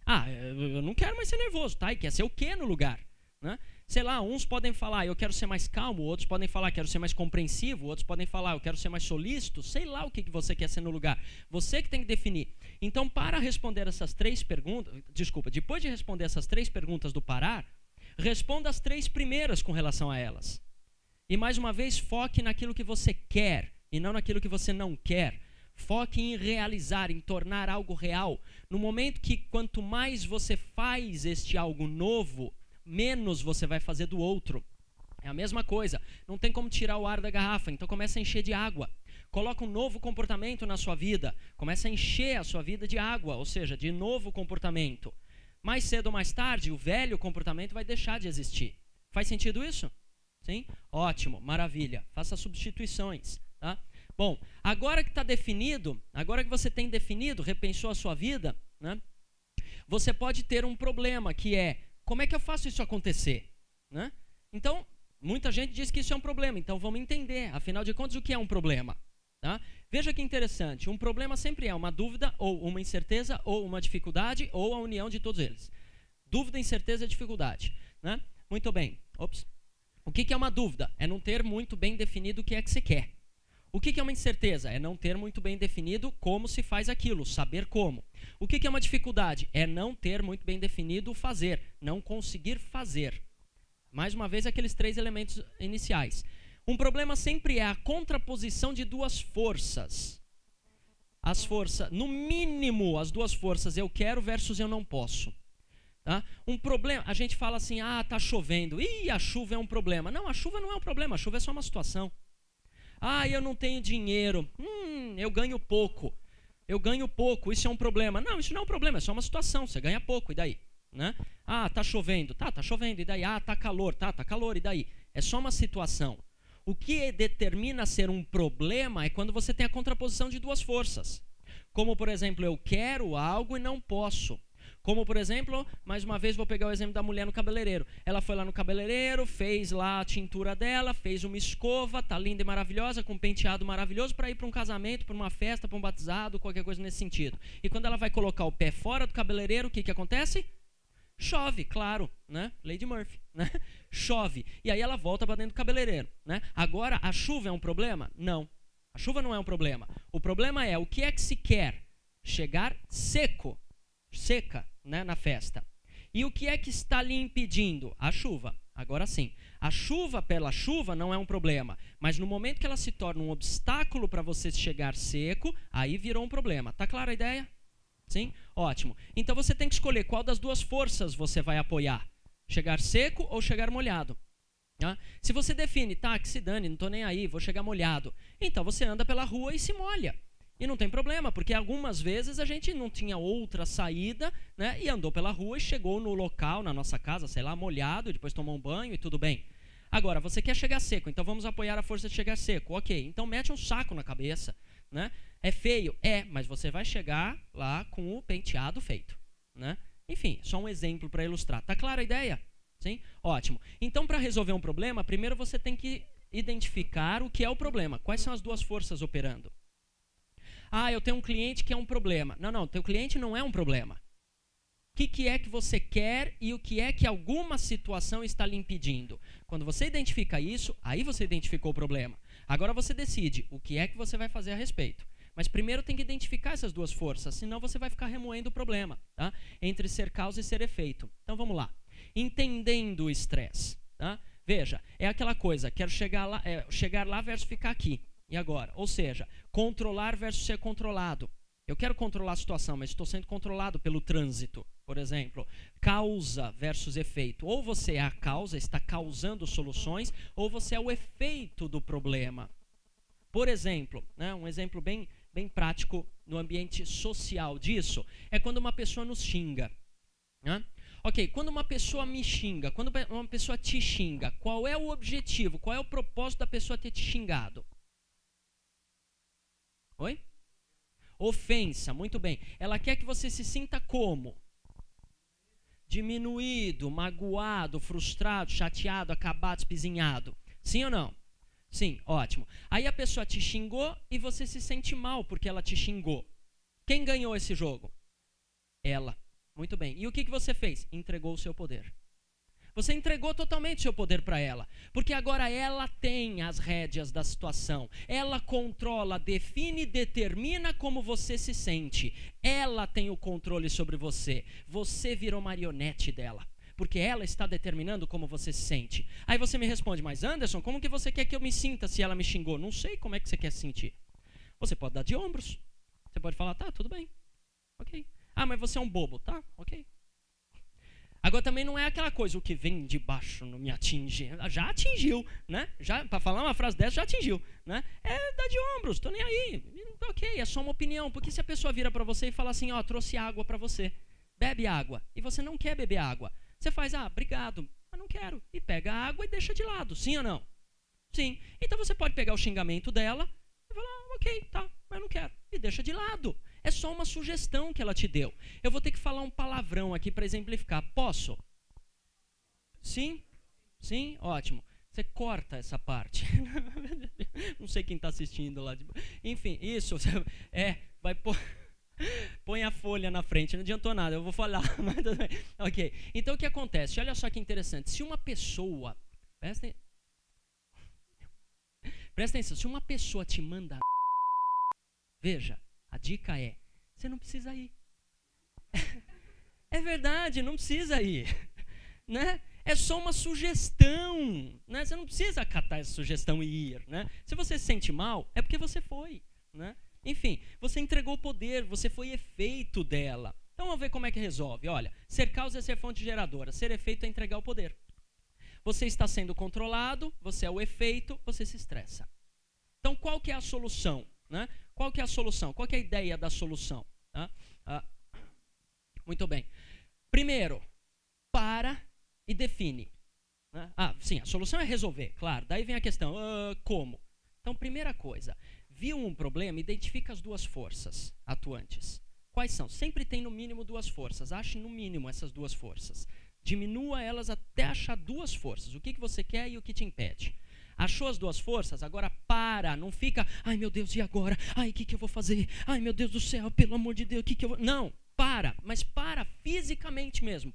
Ah, eu não quero mais ser nervoso, tá? E quer ser o que no lugar? Né? Sei lá, uns podem falar, eu quero ser mais calmo, outros podem falar, quero ser mais compreensivo, outros podem falar, eu quero ser mais solícito, sei lá o que você quer ser no lugar. Você que tem que definir. Então, para responder essas 3 perguntas, depois de responder essas 3 perguntas do parar, responda as 3 primeiras com relação a elas. E mais uma vez, foque naquilo que você quer e não naquilo que você não quer. Foque em realizar, em tornar algo real. No momento que quanto mais você faz este algo novo, menos você vai fazer do outro. É a mesma coisa. Não tem como tirar o ar da garrafa, então começa a encher de água. Coloca um novo comportamento na sua vida. Começa a encher a sua vida de água, ou seja, de novo comportamento. Mais cedo ou mais tarde, o velho comportamento vai deixar de existir. Faz sentido isso? Sim? Ótimo, maravilha. Faça substituições. Tá? Bom, agora que está definido, agora que você tem definido, repensou a sua vida, né, você pode ter um problema que é, como é que eu faço isso acontecer? Né? Então, muita gente diz que isso é um problema, então vamos entender, afinal de contas, o que é um problema? Tá? Veja que interessante, um problema sempre é uma dúvida, ou uma incerteza, ou uma dificuldade, ou a união de todos eles. Dúvida, incerteza e dificuldade. Né? Muito bem. Ops. O que é uma dúvida? É não ter muito bem definido o que é que você quer. O que é uma incerteza? É não ter muito bem definido como se faz aquilo, saber como. O que é uma dificuldade? É não ter muito bem definido o fazer, não conseguir fazer. Mais uma vez, aqueles 3 elementos iniciais. Um problema sempre é a contraposição de 2 forças. As forças, no mínimo, as 2 forças, eu quero versus eu não posso. Tá? Um problema, a gente fala assim, ah, tá chovendo, ih, a chuva é um problema. Não, a chuva não é um problema, a chuva é só uma situação. Ah, eu não tenho dinheiro, eu ganho pouco, isso é um problema. Não, isso não é um problema, é só uma situação, você ganha pouco, e daí? Né? Ah, tá chovendo, e daí? Ah, tá calor, e daí? É só uma situação. O que determina ser um problema é quando você tem a contraposição de 2 forças. Como, por exemplo, eu quero algo e não posso. Como, por exemplo, mais uma vez vou pegar o exemplo da mulher no cabeleireiro. Ela foi lá no cabeleireiro, fez lá a tintura dela, fez uma escova, tá linda e maravilhosa, com um penteado maravilhoso para ir para um casamento, para uma festa, para um batizado, qualquer coisa nesse sentido. E quando ela vai colocar o pé fora do cabeleireiro, o que acontece? Chove, claro, né? Lady Murphy, né? Chove. E aí ela volta para dentro do cabeleireiro, né? Agora, a chuva é um problema? Não. A chuva não é um problema. O problema é o que é que se quer? Chegar seca, né, na festa. E o que é que está lhe impedindo? A chuva. Agora sim, a chuva pela chuva não é um problema, mas no momento que ela se torna um obstáculo para você chegar seco, aí virou um problema. Tá clara a ideia? Sim? Ótimo. Então você tem que escolher qual das 2 forças você vai apoiar. Chegar seco ou chegar molhado. Tá? Se você define, tá, que se dane, não estou nem aí, vou chegar molhado. Então você anda pela rua e se molha. E não tem problema, porque algumas vezes a gente não tinha outra saída, né, e andou pela rua e chegou no local, na nossa casa, sei lá, molhado, depois tomou um banho e tudo bem. Agora, você quer chegar seco, então vamos apoiar a força de chegar seco. Ok, então mete um saco na cabeça. Né? É feio? É, mas você vai chegar lá com o penteado feito. Né? Enfim, só um exemplo para ilustrar. Tá clara a ideia? Sim? Ótimo. Então, para resolver um problema, primeiro você tem que identificar o que é o problema. Quais são as duas forças operando? Ah, eu tenho um cliente que é um problema. Não, teu cliente não é um problema. O que é que você quer e o que é que alguma situação está lhe impedindo? Quando você identifica isso, aí você identificou o problema. Agora você decide o que é que você vai fazer a respeito. Mas primeiro tem que identificar essas duas forças, senão você vai ficar remoendo o problema, tá? Entre ser causa e ser efeito. Então vamos lá. Entendendo o estresse. Tá? Veja, é aquela coisa, quero chegar lá versus ficar aqui. E agora? Ou seja, controlar versus ser controlado. Eu quero controlar a situação, mas estou sendo controlado pelo trânsito, por exemplo. Causa versus efeito. Ou você é a causa, está causando soluções, ou você é o efeito do problema. Por exemplo, né, um exemplo bem prático no ambiente social disso, é quando uma pessoa nos xinga. Né? Ok, quando uma pessoa me xinga, quando uma pessoa te xinga, qual é o objetivo, qual é o propósito da pessoa ter te xingado? Oi? Ofensa, muito bem. Ela quer que você se sinta como? Diminuído, magoado, frustrado, chateado, acabado, espizinhado. Sim ou não? Sim, ótimo. Aí a pessoa te xingou e você se sente mal porque ela te xingou. Quem ganhou esse jogo? Ela. Muito bem. E o que você fez? Entregou o seu poder. Você entregou totalmente o seu poder para ela. Porque agora ela tem as rédeas da situação. Ela controla, define e determina como você se sente. Ela tem o controle sobre você. Você virou marionete dela. Porque ela está determinando como você se sente. Aí você me responde, mas Anderson, como que você quer que eu me sinta se ela me xingou? Não sei como é que você quer se sentir. Você pode dar de ombros. Você pode falar, tá, tudo bem. Ok. Ah, mas você é um bobo. Tá, ok. Agora também não é aquela coisa, o que vem de baixo não me atinge. Já atingiu, né? Para falar uma frase dessa, já atingiu. Né? É dar de ombros, tô nem aí. Ok, é só uma opinião. Porque se a pessoa vira para você e fala assim, ó, trouxe água para você. Bebe água. E você não quer beber água. Você faz, obrigado, mas não quero. E pega a água e deixa de lado. Sim ou não? Sim. Então você pode pegar o xingamento dela e falar, ok, tá, mas eu não quero. E deixa de lado. É só uma sugestão que ela te deu. Eu vou ter que falar um palavrão aqui para exemplificar. Posso? Sim? Sim? Ótimo. Você corta essa parte. Não sei quem está assistindo lá. Enfim, isso. Vai pôr... Põe a folha na frente, não adiantou nada, eu vou falar. Mas tudo bem. Ok. Então o que acontece? Olha só que interessante. Se uma pessoa... Presta atenção. Se uma pessoa te manda... Veja. A dica é, você não precisa ir. É verdade, não precisa ir. Né? É só uma sugestão. Né? Você não precisa acatar essa sugestão e ir. Né? Se você se sente mal, é porque você foi. Né? Enfim, você entregou o poder, você foi efeito dela. Então vamos ver como é que resolve. Olha, ser causa é ser fonte geradora, ser efeito é entregar o poder. Você está sendo controlado, você é o efeito, você se estressa. Então qual que é a solução? Né? Qual que é a solução? Qual que é a ideia da solução? Muito bem. Primeiro, para e define. Né? Sim, a solução é resolver, claro. Daí vem a questão, como? Então, primeira coisa, viu um problema, identifica as duas forças atuantes. Quais são? Sempre tem no mínimo duas forças. Ache no mínimo essas duas forças. Diminua elas até achar duas forças. O que você quer e o que te impede. Achou as duas forças? Agora para, não fica, ai meu Deus, e agora? Ai, o que eu vou fazer? Ai meu Deus do céu, pelo amor de Deus, o que eu vou... Não, para, mas para fisicamente mesmo,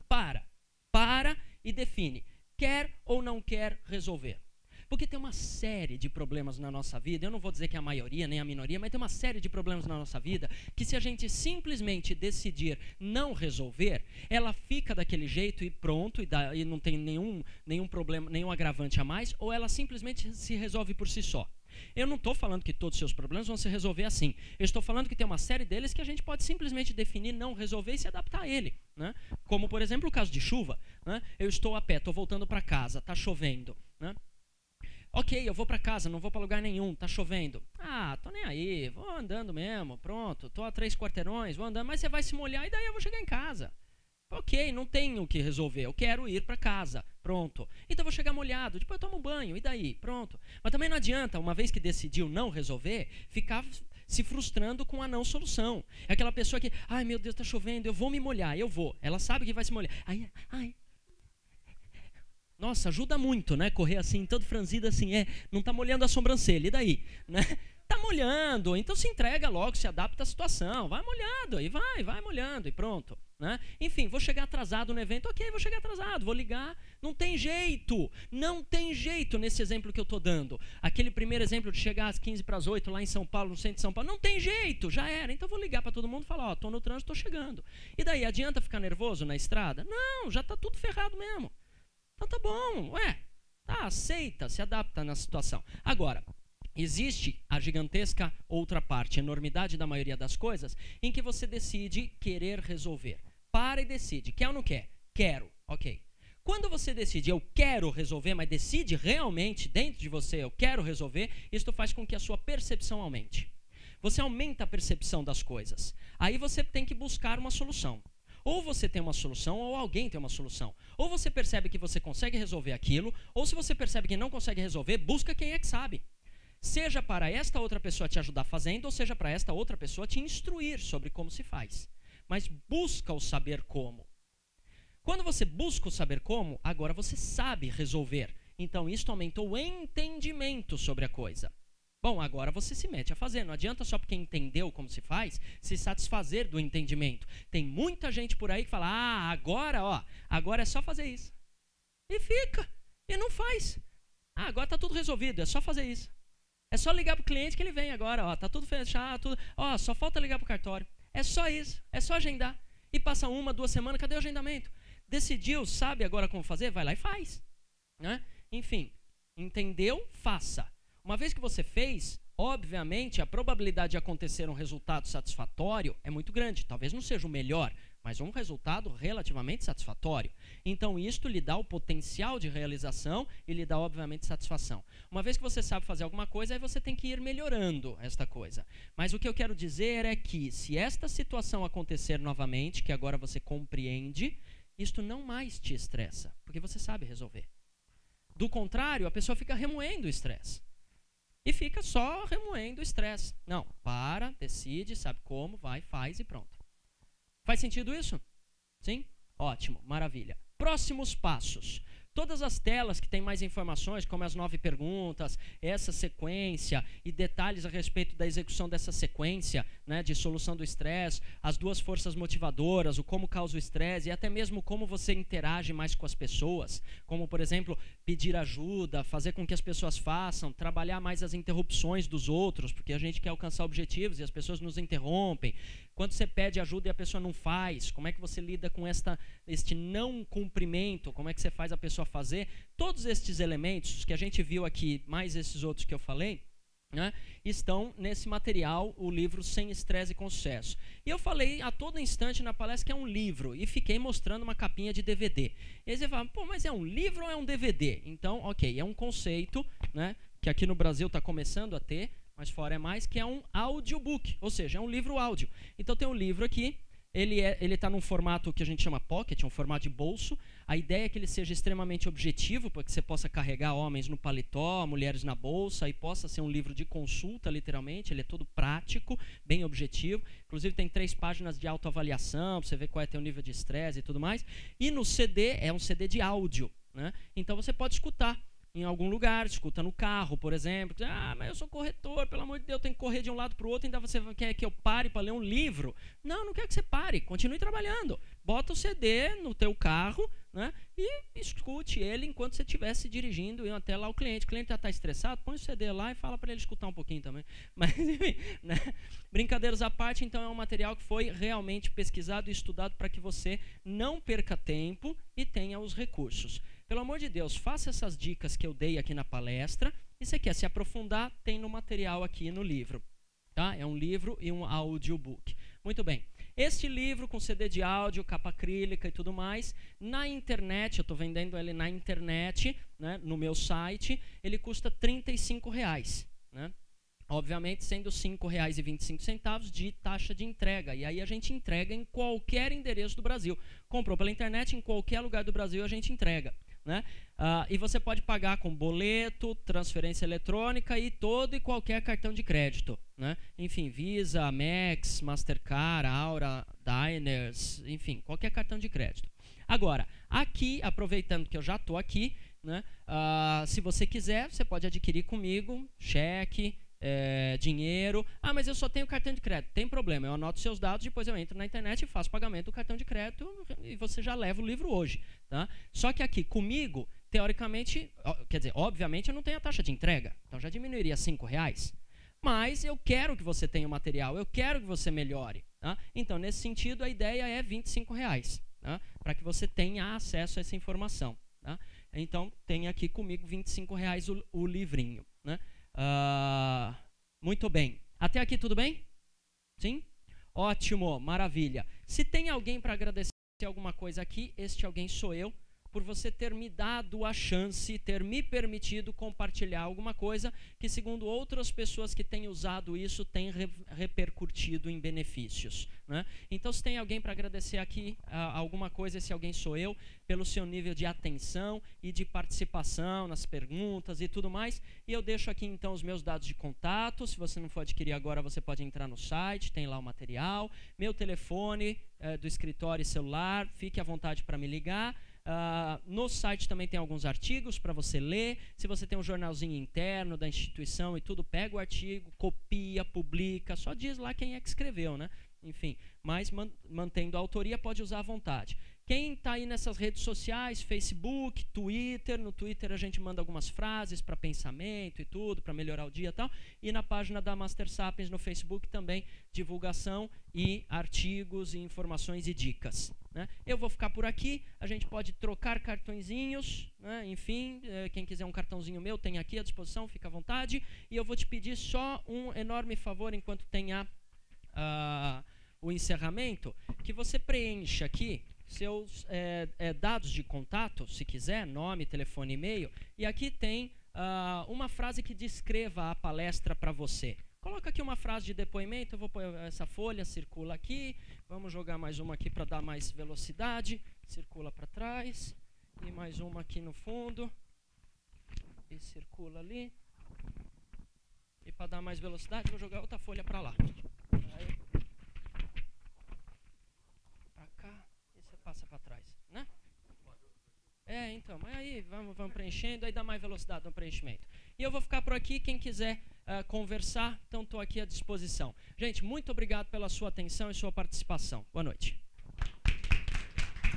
para e define, quer ou não quer resolver. Porque tem uma série de problemas na nossa vida, eu não vou dizer que é a maioria, nem a minoria, mas tem uma série de problemas na nossa vida que se a gente simplesmente decidir não resolver, ela fica daquele jeito e pronto, e não tem nenhum problema, nenhum agravante a mais, ou ela simplesmente se resolve por si só. Eu não estou falando que todos os seus problemas vão se resolver assim. Eu estou falando que tem uma série deles que a gente pode simplesmente definir, não resolver e se adaptar a ele. Né? Como, por exemplo, o caso de chuva. Né? Eu estou a pé, estou voltando para casa, está chovendo. Né? Ok, eu vou para casa, não vou para lugar nenhum, tá chovendo. Ah, tô nem aí, vou andando mesmo, pronto, tô a 3 quarteirões, vou andando, mas você vai se molhar e daí eu vou chegar em casa. Ok, não tenho o que resolver, eu quero ir para casa, pronto. Então eu vou chegar molhado, depois eu tomo um banho, e daí? Pronto. Mas também não adianta, uma vez que decidiu não resolver, ficar se frustrando com a não solução. É aquela pessoa que, ai meu Deus, tá chovendo, eu vou me molhar, eu vou. Ela sabe que vai se molhar. Ai. Nossa, ajuda muito, né? Correr assim, todo franzido assim, não tá molhando a sobrancelha, e daí? Né? Tá molhando, então se entrega logo, se adapta à situação, vai molhado, e vai molhando, e pronto. Né? Enfim, vou chegar atrasado no evento, ok, vou chegar atrasado, vou ligar, não tem jeito nesse exemplo que eu estou dando. Aquele primeiro exemplo de chegar às 7:45 lá em São Paulo, no centro de São Paulo, não tem jeito, já era. Então vou ligar para todo mundo e falar, estou no trânsito, estou chegando. E daí, adianta ficar nervoso na estrada? Não, já está tudo ferrado mesmo. Então tá bom, aceita, se adapta na situação. Agora, existe a gigantesca outra parte, a enormidade da maioria das coisas, em que você decide querer resolver. Para e decide, quer ou não quer? Quero, ok. Quando você decide, eu quero resolver, mas decide realmente dentro de você, eu quero resolver, isso faz com que a sua percepção aumente. Você aumenta a percepção das coisas. Aí você tem que buscar uma solução. Ou você tem uma solução, ou alguém tem uma solução. Ou você percebe que você consegue resolver aquilo, ou se você percebe que não consegue resolver, busca quem é que sabe. Seja para esta outra pessoa te ajudar fazendo, ou seja para esta outra pessoa te instruir sobre como se faz. Mas busca o saber como. Quando você busca o saber como, agora você sabe resolver. Então, isto aumentou o entendimento sobre a coisa. Bom, agora você se mete a fazer. Não adianta só porque entendeu como se faz, se satisfazer do entendimento. Tem muita gente por aí que fala, agora é só fazer isso. E fica, e não faz. Agora está tudo resolvido, é só fazer isso. É só ligar para o cliente que ele vem agora, tá tudo fechado, só falta ligar para o cartório. É só isso, é só agendar. E passa 1, 2 semanas, cadê o agendamento? Decidiu, sabe agora como fazer? Vai lá e faz. Né? Enfim, entendeu? Faça. Uma vez que você fez, obviamente, a probabilidade de acontecer um resultado satisfatório é muito grande. Talvez não seja o melhor, mas um resultado relativamente satisfatório. Então, isto lhe dá o potencial de realização e lhe dá, obviamente, satisfação. Uma vez que você sabe fazer alguma coisa, aí você tem que ir melhorando esta coisa. Mas o que eu quero dizer é que, se esta situação acontecer novamente, que agora você compreende, isto não mais te estressa, porque você sabe resolver. Do contrário, a pessoa fica remoendo o estresse. E fica só remoendo o estresse. Não, para, decide, sabe como, vai, faz e pronto. Faz sentido isso? Sim? Ótimo, maravilha. Próximos passos. Todas as telas que têm mais informações, como as 9 perguntas, essa sequência e detalhes a respeito da execução dessa sequência, né, de solução do estresse, as 2 forças motivadoras, o como causa o estresse e até mesmo como você interage mais com as pessoas, como, por exemplo, pedir ajuda, fazer com que as pessoas façam, trabalhar mais as interrupções dos outros, porque a gente quer alcançar objetivos e as pessoas nos interrompem. Quando você pede ajuda e a pessoa não faz, como é que você lida com este não cumprimento? Como é que você faz a pessoa fazer? Todos estes elementos que a gente viu aqui, mais esses outros que eu falei, né, estão nesse material, o livro Sem Estresse e com Sucesso. E eu falei a todo instante na palestra que é um livro e fiquei mostrando uma capinha de DVD. E aí você fala, mas é um livro ou é um DVD? Então, ok, é um conceito, né, que aqui no Brasil está começando a ter, mas fora é mais, que é um audiobook, ou seja, é um livro áudio. Então tem um livro aqui, ele está num formato que a gente chama pocket, um formato de bolso. A ideia é que ele seja extremamente objetivo, para que você possa carregar homens no paletó, mulheres na bolsa, e possa ser um livro de consulta, literalmente. Ele é todo prático, bem objetivo. Inclusive tem 3 páginas de autoavaliação, para você ver qual é o teu nível de estresse e tudo mais. E no CD, é um CD de áudio, né? Então você pode escutar em algum lugar, escuta no carro, por exemplo. Mas eu sou corretor, pelo amor de Deus, eu tenho que correr de um lado para o outro, ainda você quer que eu pare para ler um livro? Não quero que você pare, continue trabalhando. Bota o CD no teu carro, né, e escute ele enquanto você estiver se dirigindo e até lá o cliente já está estressado, põe o CD lá e fala para ele escutar um pouquinho também. Mas, enfim, né? Brincadeiras à parte, então é um material que foi realmente pesquisado e estudado para que você não perca tempo e tenha os recursos. Pelo amor de Deus, faça essas dicas que eu dei aqui na palestra. E se você quer se aprofundar, tem no material aqui no livro. Tá? É um livro e um audiobook. Muito bem. Este livro com CD de áudio, capa acrílica e tudo mais, na internet, eu estou vendendo ele na internet, né, no meu site, ele custa R$35, né? Obviamente, sendo R$5,25 de taxa de entrega. E aí a gente entrega em qualquer endereço do Brasil. Comprou pela internet, em qualquer lugar do Brasil a gente entrega, né? E você pode pagar com boleto, transferência eletrônica e todo e qualquer cartão de crédito, né? Enfim, Visa, Amex, Mastercard, Aura, Diners, enfim, qualquer cartão de crédito. Agora, aqui, aproveitando que eu já estou aqui, né, se você quiser, você pode adquirir comigo, cheque, dinheiro. Mas eu só tenho cartão de crédito. Tem problema, eu anoto seus dados, depois eu entro na internet e faço pagamento do cartão de crédito e você já leva o livro hoje, tá? Só que aqui comigo, teoricamente, quer dizer, obviamente eu não tenho a taxa de entrega, então já diminuiria R$5, mas eu quero que você tenha o material, eu quero que você melhore, tá? Então nesse sentido a ideia é R$25, tá? Para que você tenha acesso a essa informação, tá? Então tem aqui comigo R$25 o livrinho, né? Muito bem. Até aqui tudo bem? Sim? Ótimo, maravilha. Se tem alguém para agradecer alguma coisa aqui, este alguém sou eu, por você ter me dado a chance, ter me permitido compartilhar alguma coisa que, segundo outras pessoas que têm usado isso, tem repercutido em benefícios, né? Então, se tem alguém para agradecer aqui alguma coisa, esse alguém sou eu, pelo seu nível de atenção e de participação nas perguntas e tudo mais. E eu deixo aqui, então, os meus dados de contato. Se você não for adquirir agora, você pode entrar no site, tem lá o material. Meu telefone do escritório e celular, fique à vontade para me ligar. No site também tem alguns artigos para você ler. Se você tem um jornalzinho interno da instituição e tudo, pega o artigo, copia, publica, só diz lá quem é que escreveu, né? Enfim, mas mantendo a autoria, pode usar à vontade. Quem está aí nessas redes sociais, Facebook, Twitter, no Twitter a gente manda algumas frases para pensamento e tudo, para melhorar o dia e tal. E na página da Master Sapiens no Facebook também, divulgação e artigos e informações e dicas, né? Eu vou ficar por aqui, a gente pode trocar cartõezinhos, né? Enfim, quem quiser um cartãozinho meu tem aqui à disposição, fica à vontade. E eu vou te pedir só um enorme favor enquanto tem o encerramento, que você preencha aqui seus dados de contato, se quiser, nome, telefone, e-mail, e aqui tem uma frase que descreva a palestra para você. Coloca aqui uma frase de depoimento, eu vou pôr essa folha, circula aqui, vamos jogar mais uma aqui para dar mais velocidade, circula para trás, e mais uma aqui no fundo, e circula ali, e para dar mais velocidade, vou jogar outra folha para lá. Aí, para cá. Passa para trás, né? Então, mas aí vamos preenchendo, aí dá mais velocidade no preenchimento. E eu vou ficar por aqui, quem quiser conversar, então estou aqui à disposição. Gente, muito obrigado pela sua atenção e sua participação. Boa noite.